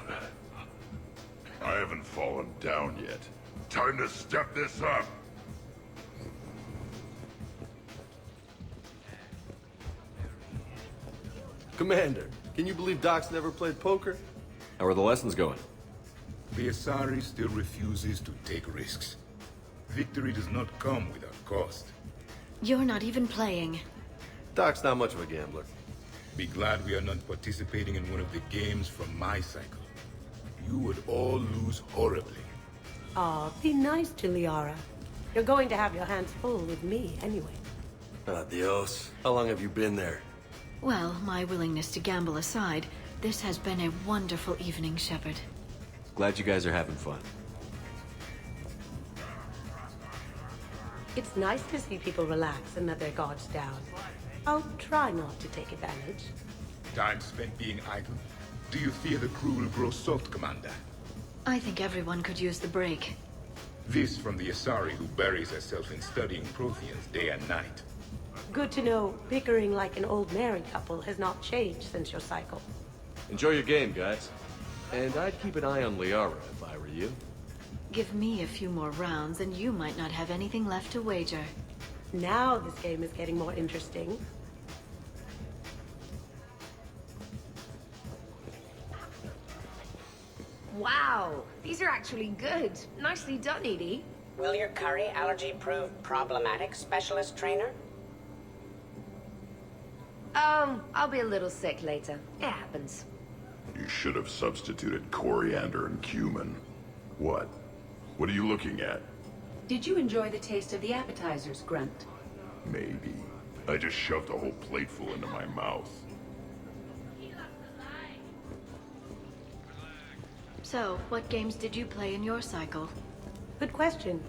I haven't fallen down yet. Time to step this up! Commander, can you believe Doc's never played poker? How are the lessons going? The Asari still refuses to take risks. Victory does not come without cost. You're not even playing. Doc's not much of a gambler. Be glad we are not participating in one of the games from my cycle. You would all lose horribly. Aw, be nice to Liara. You're going to have your hands full with me anyway. Adios. How long have you been there? Well, my willingness to gamble aside, this has been a wonderful evening, Shepard. Glad you guys are having fun. It's nice to see people relax and let their guards down. I'll try not to take advantage. Time spent being idle? Do you fear the crew will grow salt, Commander? I think everyone could use the break. This from the Asari who buries herself in studying Protheans day and night. Good to know bickering like an old married couple has not changed since your cycle. Enjoy your game, guys. And I'd keep an eye on Liara if I were you. Give me a few more rounds and you might not have anything left to wager. Now this game is getting more interesting. Wow, these are actually good. Nicely done, Edie. Will your curry allergy prove problematic, Specialist Trainer? I'll be a little sick later. It happens. You should have substituted coriander and cumin. What? What are you looking at? Did you enjoy the taste of the appetizers, Grunt? Maybe. I just shoved a whole plateful into my mouth. So, what games did you play in your cycle? Good question.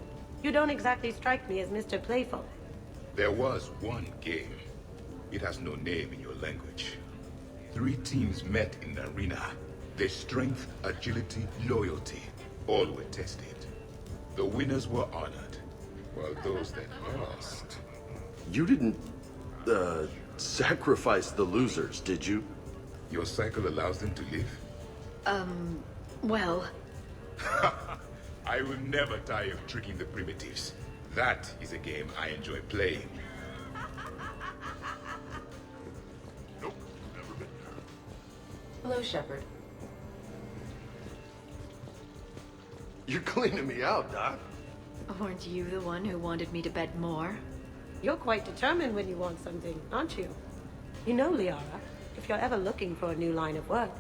You don't exactly strike me as Mr. Playful. There was one game. It has no name in your language. 3 teams met in the arena. Their strength, agility, loyalty, all were tested. The winners were honored, while those that lost... You didn't, sacrifice the losers, did you? Your cycle allows them to live? Well... I will never tire of tricking the primitives. That is a game I enjoy playing. Nope, never been there. Hello, Shepard. You're cleaning me out, Doc. Weren't you the one who wanted me to bet more? You're quite determined when you want something, aren't you? You know, Liara, if you're ever looking for a new line of work,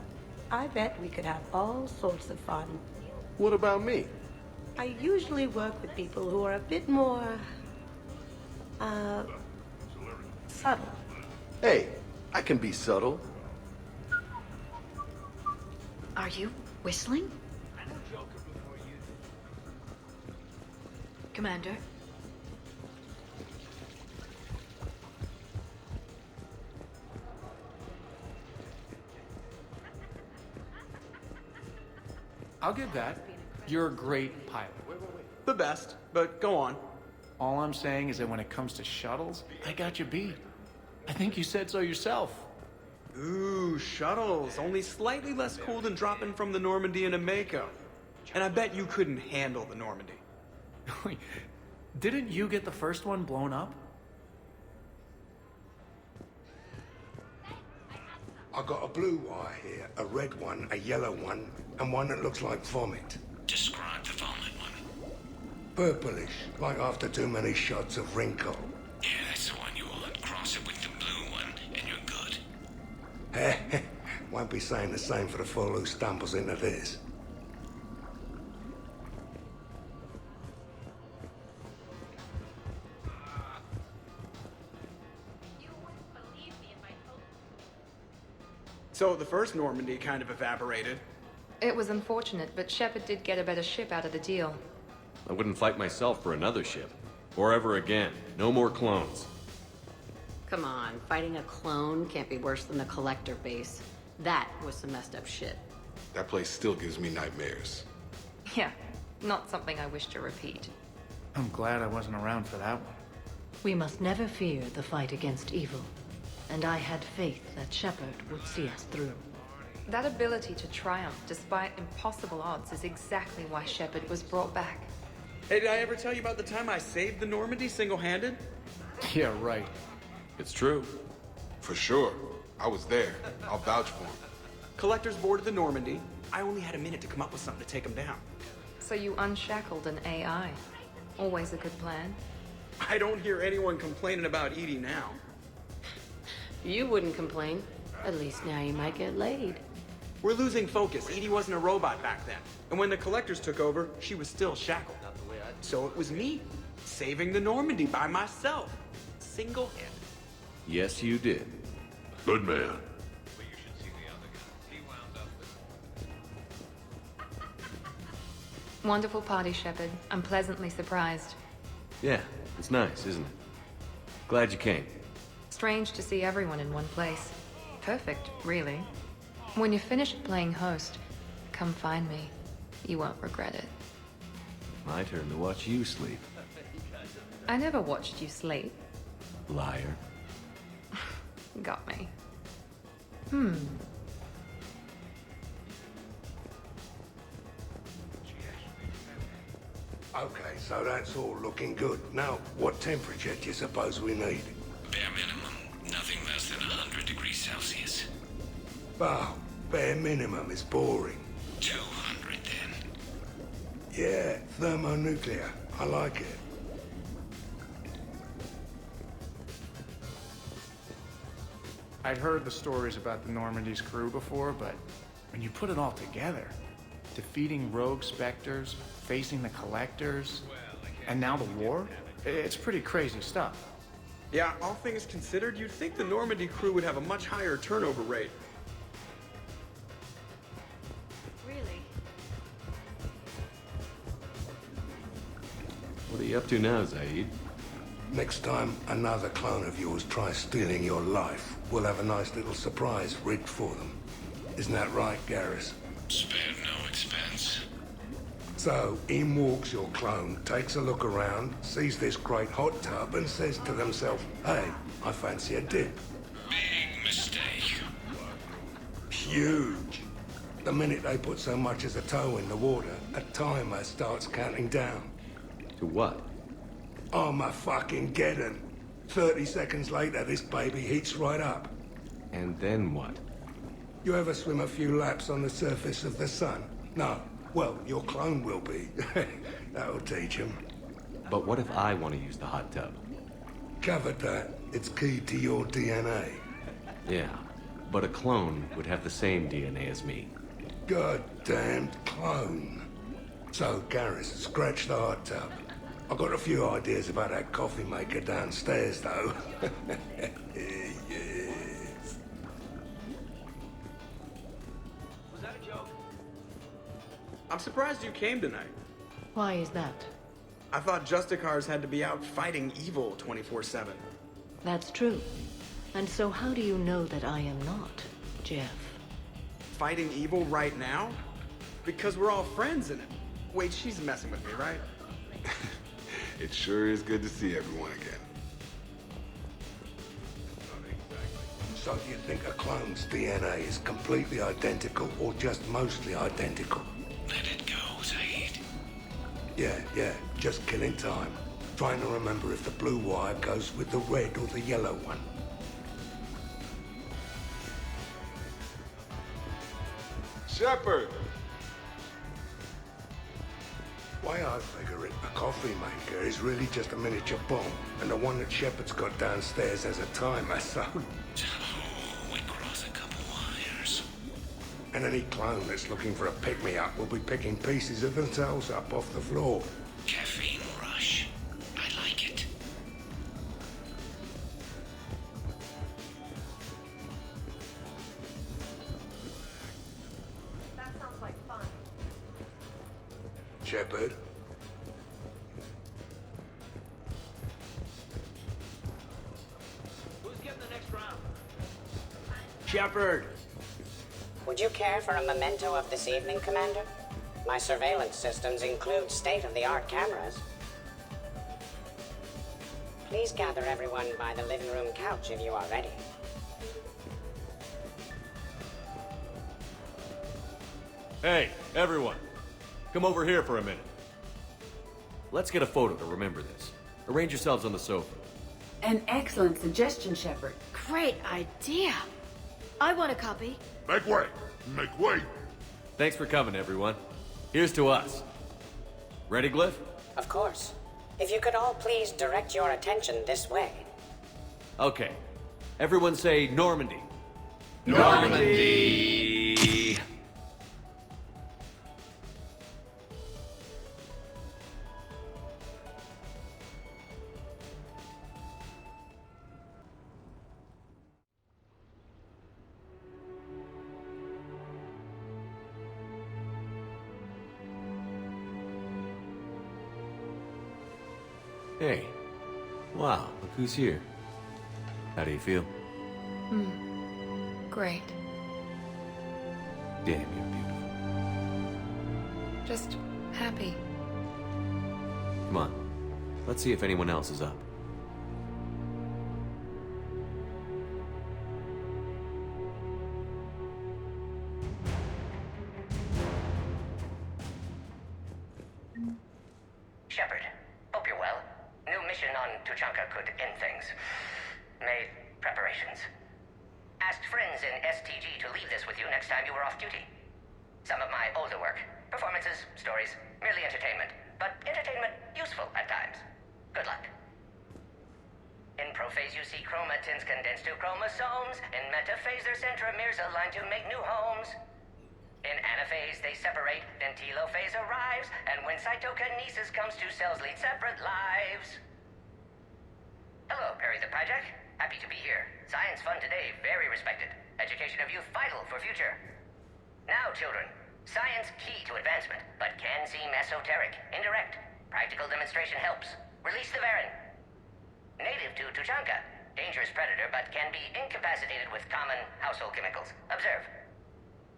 I bet we could have all sorts of fun. What about me? I usually work with people who are a bit more... subtle. Hey, I can be subtle. Are you whistling? Commander? I'll give that. You're a great pilot. The best, but go on. All I'm saying is that when it comes to shuttles, I got you beat. I think you said so yourself. Ooh, shuttles. Only slightly less cool than dropping from the Normandy into Mako. And I bet you couldn't handle the Normandy. Didn't you get the first one blown up? I got a blue wire here, a red one, a yellow one, and one that looks like vomit. Describe the vomit one. Purplish, like after too many shots of wrinkle. Yeah, that's the one you want. Cross it with the blue one, and you're good. Won't be saying the same for the fool who stumbles into this. So the first Normandy kind of evaporated. It was unfortunate, but Shepard did get a better ship out of the deal. I wouldn't fight myself for another ship. Or ever again. No more clones. Come on, fighting a clone can't be worse than the collector base. That was some messed up shit. That place still gives me nightmares. Yeah, not something I wish to repeat. I'm glad I wasn't around for that one. We must never fear the fight against evil. And I had faith that Shepard would see us through. That ability to triumph despite impossible odds is exactly why Shepard was brought back. Hey, did I ever tell you about the time I saved the Normandy single-handed? Yeah, right. It's true. For sure. I was there. I'll vouch for him. Collectors boarded the Normandy. I only had a minute to come up with something to take them down. So you unshackled an AI. Always a good plan. I don't hear anyone complaining about Edie now. You wouldn't complain. At least now you might get laid. We're losing focus. Edie wasn't a robot back then. And when the collectors took over, she was still shackled. So it was me, saving the Normandy by myself. Single-handed. Yes, you did. Good man. Wonderful party, Shepard. I'm pleasantly surprised. Yeah, it's nice, isn't it? Glad you came. Strange to see everyone in one place. Perfect, really. When you're finished playing host, come find me. You won't regret it. My turn to watch you sleep. I never watched you sleep. Liar. Got me. Okay, so that's all looking good. Now, what temperature do you suppose we need? Bare minimum. Nothing less than 100 degrees Celsius. Oh, bare minimum is boring. 200 then. Yeah, thermonuclear. I like it. I'd heard the stories about the Normandy's crew before, but when you put it all together... defeating rogue specters, facing the collectors, and now the war? It's pretty crazy stuff. Yeah, all things considered, you'd think the Normandy crew would have a much higher turnover rate. Really? What are you up to now, Zaid? Next time another clone of yours tries stealing your life, we'll have a nice little surprise rigged for them. Isn't that right, Garrus? Spared no expense. So, in walks your clone, takes a look around, sees this great hot tub, and says to themselves, hey, I fancy a dip. Big mistake. Huge. The minute they put so much as a toe in the water, a timer starts counting down. To what? Armageddon. 30 seconds later, this baby heats right up. And then what? You ever swim a few laps on the surface of the sun? No. Well, your clone will be. That'll teach him. But what if I want to use the hot tub? Covered that. It's key to your DNA. Yeah, but a clone would have the same DNA as me. Goddamned clone. So, Garrus, scratch the hot tub. I've got a few ideas about that coffee maker downstairs, though. Yes. Was that a joke? I'm surprised you came tonight. Why is that? I thought Justicars had to be out fighting evil 24/7. That's true. And so how do you know that I am not, Jeff? Fighting evil right now? Because we're all friends in it. Wait, she's messing with me, right? It sure is good to see everyone again. So do you think a clone's DNA is completely identical or just mostly identical? Let it go, Zaid. Yeah, just killing time. Trying to remember if the blue wire goes with the red or the yellow one. Shepard! Way I figure it, a coffee maker is really just a miniature bomb, and the one that Shepard's got downstairs has a timer, so... We cross a couple wires. And any clone that's looking for a pick-me-up will be picking pieces of themselves up off the floor. Caffeine rush. I like it. That sounds like fun. Shepard? Who's getting the next round? Shepard! Would you care for a memento of this evening, Commander? My surveillance systems include state-of-the-art cameras. Please gather everyone by the living room couch if you are ready. Hey, everyone. Come over here for a minute. Let's get a photo to remember this. Arrange yourselves on the sofa. An excellent suggestion, Shepard. Great idea. I want a copy. Make way! Make way! Thanks for coming, everyone. Here's to us. Ready, Glyph? Of course. If you could all please direct your attention this way. Okay. Everyone say Normandy. Normandy! Hey. Wow, look who's here. How do you feel? Great. Damn, you're beautiful. Just happy. Come on. Let's see if anyone else is up. Shepard, hope you're well. New mission on Tuchanka could end things. Made preparations. Asked friends in STG to leave this with you next time you were off duty. Some of my older work. Performances, stories, merely entertainment. But entertainment useful at times. Good luck. In prophase you see chromatins condensed to chromosomes. In metaphase their centromeres align to make new homes. In anaphase, they separate, then telophase arrives, and when cytokinesis comes, two cells lead separate lives. Hello, Perry the Pyjack. Happy to be here. Science fun today, very respected. Education of youth vital for future. Now, children, science key to advancement, but can seem esoteric, indirect. Practical demonstration helps. Release the Varan. Native to Tuchanka. Dangerous predator, but can be incapacitated with common household chemicals. Observe.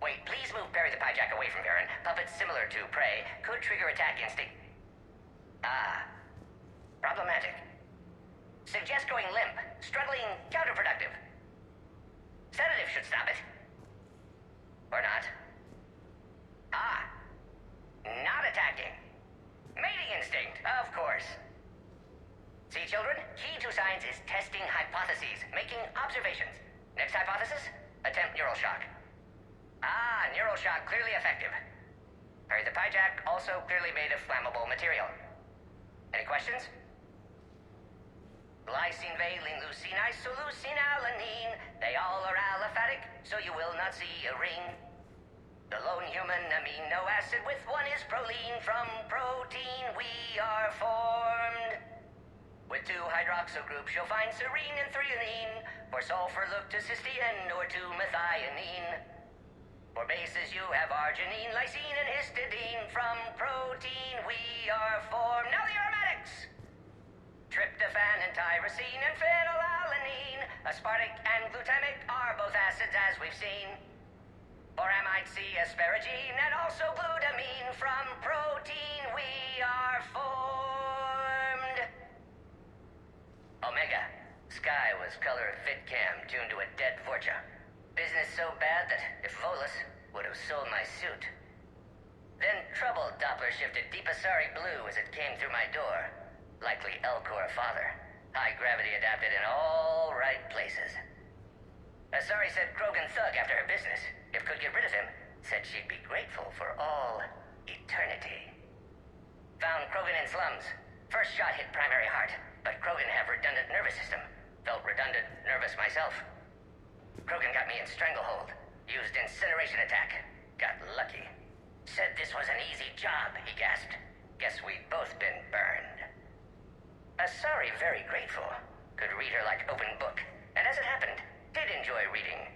Wait, please move Perry the Pyjack away from Varan. Puppets similar to prey could trigger attack instinct. Ah. Problematic. Suggest going limp. Struggling counterproductive. Sedative should stop it. Or not. Ah. Not attacking. Mating instinct, of course. See, children? Key to science is testing hypotheses, making observations. Next hypothesis? Attempt neural shock. Ah, neural shock clearly effective. Perry the Pyjack also clearly made of flammable material. Any questions? Glycine, valine, leucine, isoleucine, alanine. They all are aliphatic, so you will not see a ring. The lone human amino acid with one is proline. From protein we are formed. With two hydroxyl groups you'll find serine and threonine. For sulfur look to cysteine or to methionine. For bases you have arginine, lysine, and histidine. From protein we are formed. Now the aromatics! Tryptophan and tyrosine and phenylalanine. Aspartic and glutamic are both acids as we've seen. For amide C, asparagine, and also glutamine. From protein we are formed. Omega. Sky was color FitCam tuned to a dead Vorcha. Business so bad that if Volus would have sold my suit. Then trouble Doppler shifted Deep Asari blue as it came through my door. Likely Elcor father. High gravity adapted in all right places. Asari said Krogan thug after her business. If could get rid of him, said she'd be grateful for all eternity. Found Krogan in slums. First shot hit primary heart, but Krogan have redundant nervous system. Felt redundant, nervous myself. Krogan got me in stranglehold. Used incineration attack. Got lucky. Said this was an easy job, he gasped. Guess we'd both been burned. Asari very grateful. Could read her like open book. And as it happened, did enjoy reading.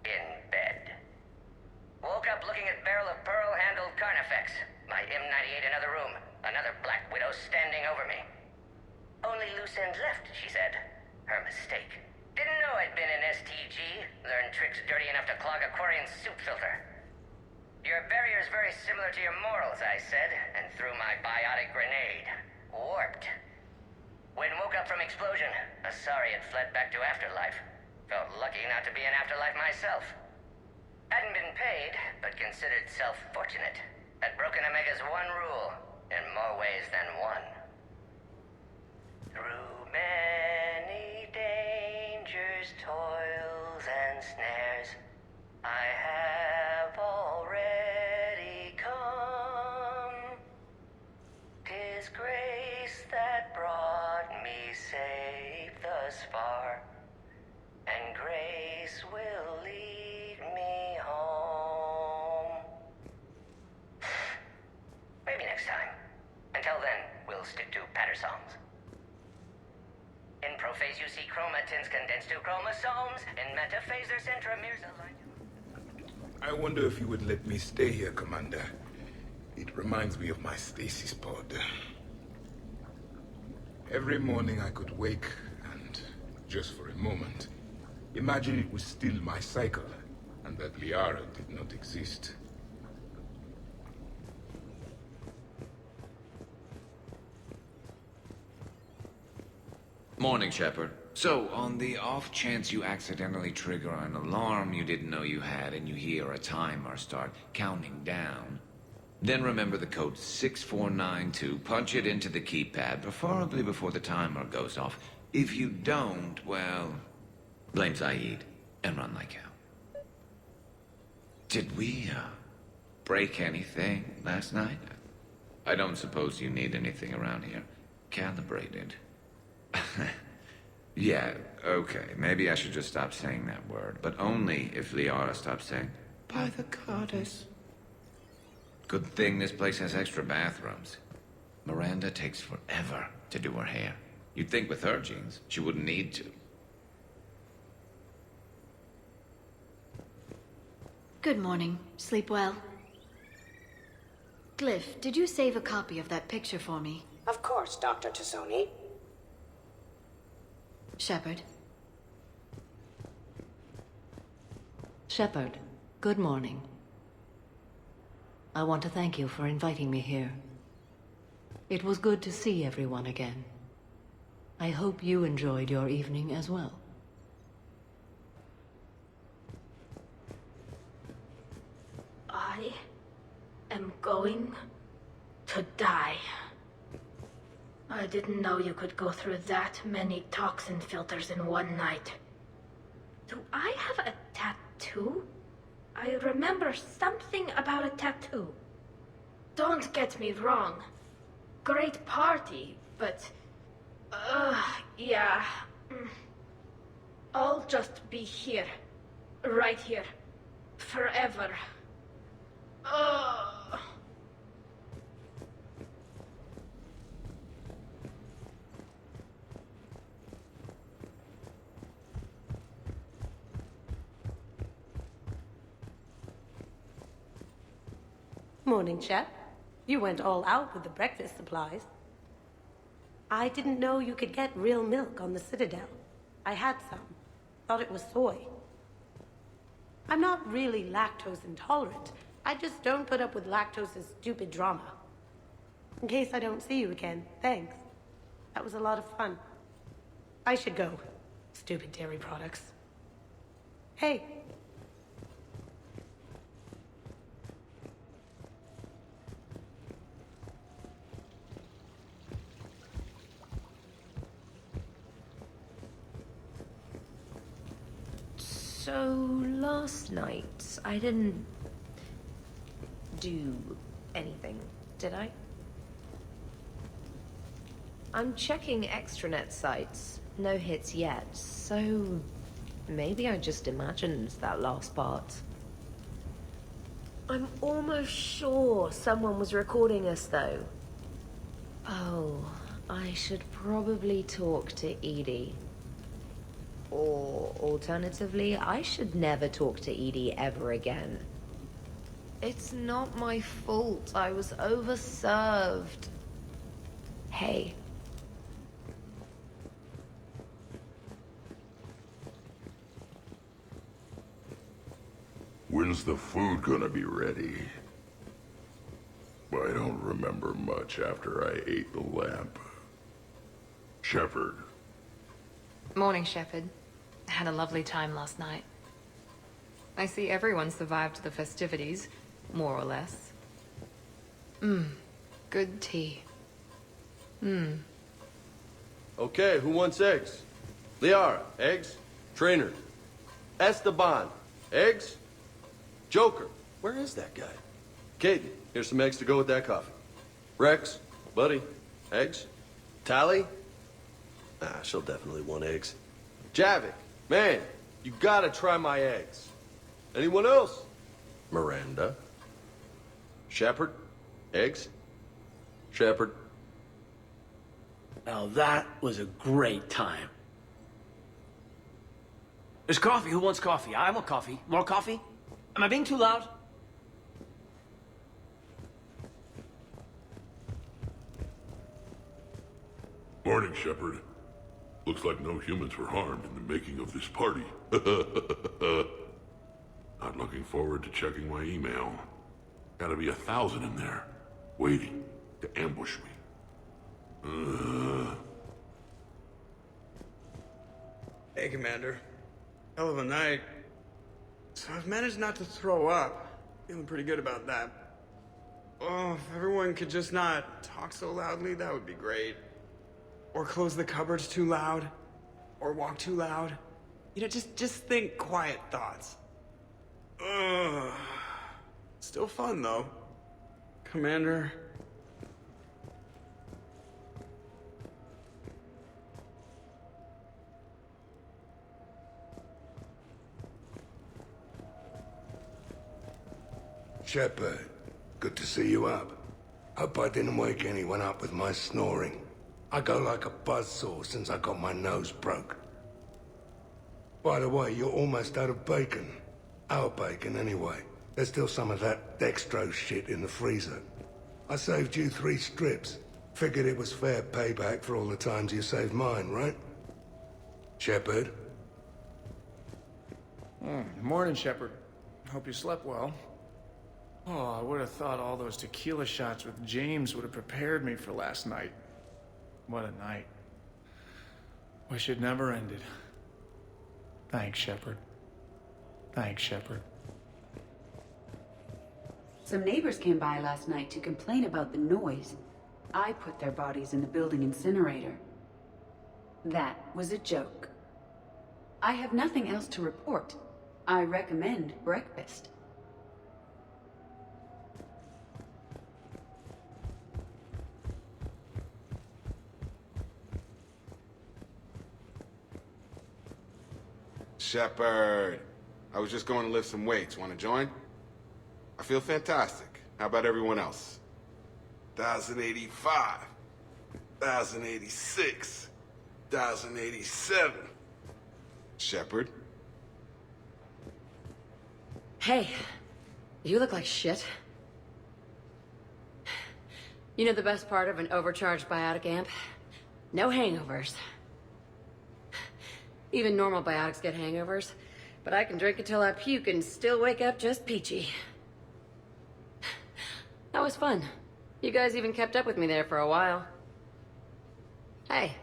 In bed. Woke up looking at barrel of pearl-handled Carnifex. My M98 another room. Another Black Widow standing over me. Only loose end left, she said. Her mistake. Didn't know I'd been in STG. Learned tricks dirty enough to clog a Quarian soup filter. Your barrier's very similar to your morals, I said, and threw my biotic grenade. Warped. When woke up from explosion, Asari had fled back to Afterlife. Felt lucky not to be in Afterlife myself. Hadn't been paid, but considered self-fortunate. Had broken Omega's one rule, in more ways than one. Through many dangers, toils, and snares, I have already come. 'Tis grace that brought me safe thus far, and grace will lead me home. Maybe next time. Until then, we'll stick to patter songs. In prophase you see chromatins condensed to chromosomes. In metaphase their centromeres aligned. I wonder if you would let me stay here, Commander. It reminds me of my stasis pod. Every morning I could wake and, just for a moment, imagine it was still my cycle and that Liara did not exist. Morning, Shepard. So, on the off chance you accidentally trigger an alarm you didn't know you had and you hear a timer start counting down, then remember the code 6492, punch it into the keypad, preferably before the timer goes off. If you don't, well, blame Zaid and run like hell. Did we, break anything last night? I don't suppose you need anything around here calibrated. Yeah, okay, maybe I should just stop saying that word, but only if Liara stops saying, by the goddess. Good thing this place has extra bathrooms. Miranda takes forever to do her hair. You'd think with her genes, she wouldn't need to. Good morning. Sleep well? Glyph, did you save a copy of that picture for me? Of course, Dr. Tassoni. Shepard. Shepard, good morning. I want to thank you for inviting me here. It was good to see everyone again. I hope you enjoyed your evening as well. I am going to die. I didn't know you could go through that many toxin filters in one night. Do I have a tattoo? I remember something about a tattoo. Don't get me wrong. Great party, but... yeah. I'll just be here. Right here. Forever. Ugh. Morning, Chef. You went all out with the breakfast supplies. I didn't know you could get real milk on the Citadel. I had some. Thought it was soy. I'm not really lactose intolerant. I just don't put up with lactose's stupid drama. In case I don't see you again, thanks. That was a lot of fun. I should go. Stupid dairy products. Hey. So, last night, I didn't do anything, did I? I'm checking extranet sites. No hits yet, so maybe I just imagined that last part. I'm almost sure someone was recording us, though. Oh, I should probably talk to Edie. Or, alternatively, I should never talk to Edie ever again. It's not my fault. I was overserved. Hey. When's the food gonna be ready? I don't remember much after I ate the lamp. Shepard. Morning, Shepard. Had a lovely time last night. I see everyone survived the festivities, more or less. Good tea. Okay, who wants eggs? Liara, eggs? Trainer. Esteban, eggs? Joker, where is that guy? Caden, here's some eggs to go with that coffee. Rex, buddy, eggs? Tally? Ah, she'll definitely want eggs. Javik, man, you gotta try my eggs. Anyone else? Miranda. Shepard, eggs? Shepard. Now that was a great time. There's coffee. Who wants coffee? I want coffee. More coffee? Am I being too loud? Morning, Shepard. Looks like no humans were harmed in the making of this party. Not looking forward to checking my email. Gotta be 1,000 in there, waiting to ambush me. Hey, Commander. Hell of a night. So I've managed not to throw up. Feeling pretty good about that. Oh, if everyone could just not talk so loudly, that would be great. Or close the cupboards too loud. Or walk too loud. You know, just think quiet thoughts. Ugh. Still fun, though. Commander. Shepard, Good to see you up. Hope I didn't wake anyone up with my snoring. I go like a buzzsaw since I got my nose broke. By the way, you're almost out of bacon. Our bacon, anyway. There's still some of that dextrose shit in the freezer. I saved you 3 strips. Figured it was fair payback for all the times you saved mine, right? Shepard? Morning, Shepard. Hope you slept well. Oh, I would have thought all those tequila shots with James would have prepared me for last night. What a night. Wish it never ended. Thanks, Shepard. Thanks, Shepard. Some neighbors came by last night to complain about the noise. I put their bodies in the building incinerator. That was a joke. I have nothing else to report. I recommend breakfast. Shepard, I was just going to lift some weights. Want to join? I feel fantastic. How about everyone else? 1,085, 1,086, 1,087. Shepard? Hey, you look like shit. You know the best part of an overcharged biotic amp? No hangovers. Even normal biotics get hangovers, but I can drink until I puke and still wake up just peachy. That was fun. You guys even kept up with me there for a while. Hey.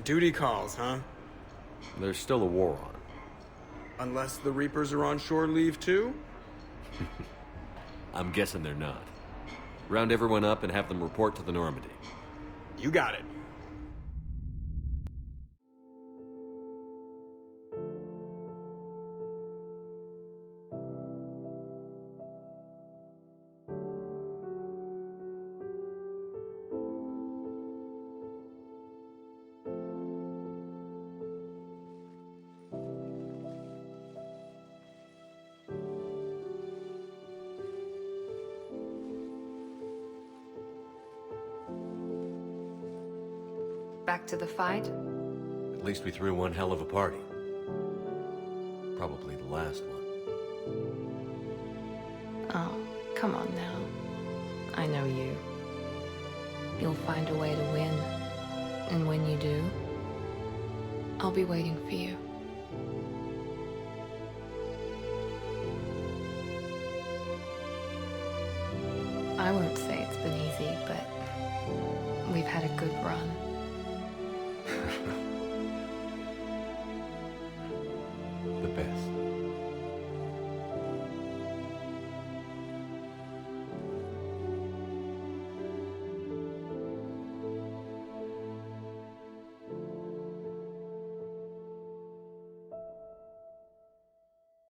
Duty calls, huh? There's still a war on. Unless the Reapers are on shore leave too? I'm guessing they're not. Round everyone up and have them report to the Normandy. You got it. Back to the fight? At least we threw one hell of a party. Probably the last one. Oh, come on now. I know you. You'll find a way to win. And when you do, I'll be waiting for you.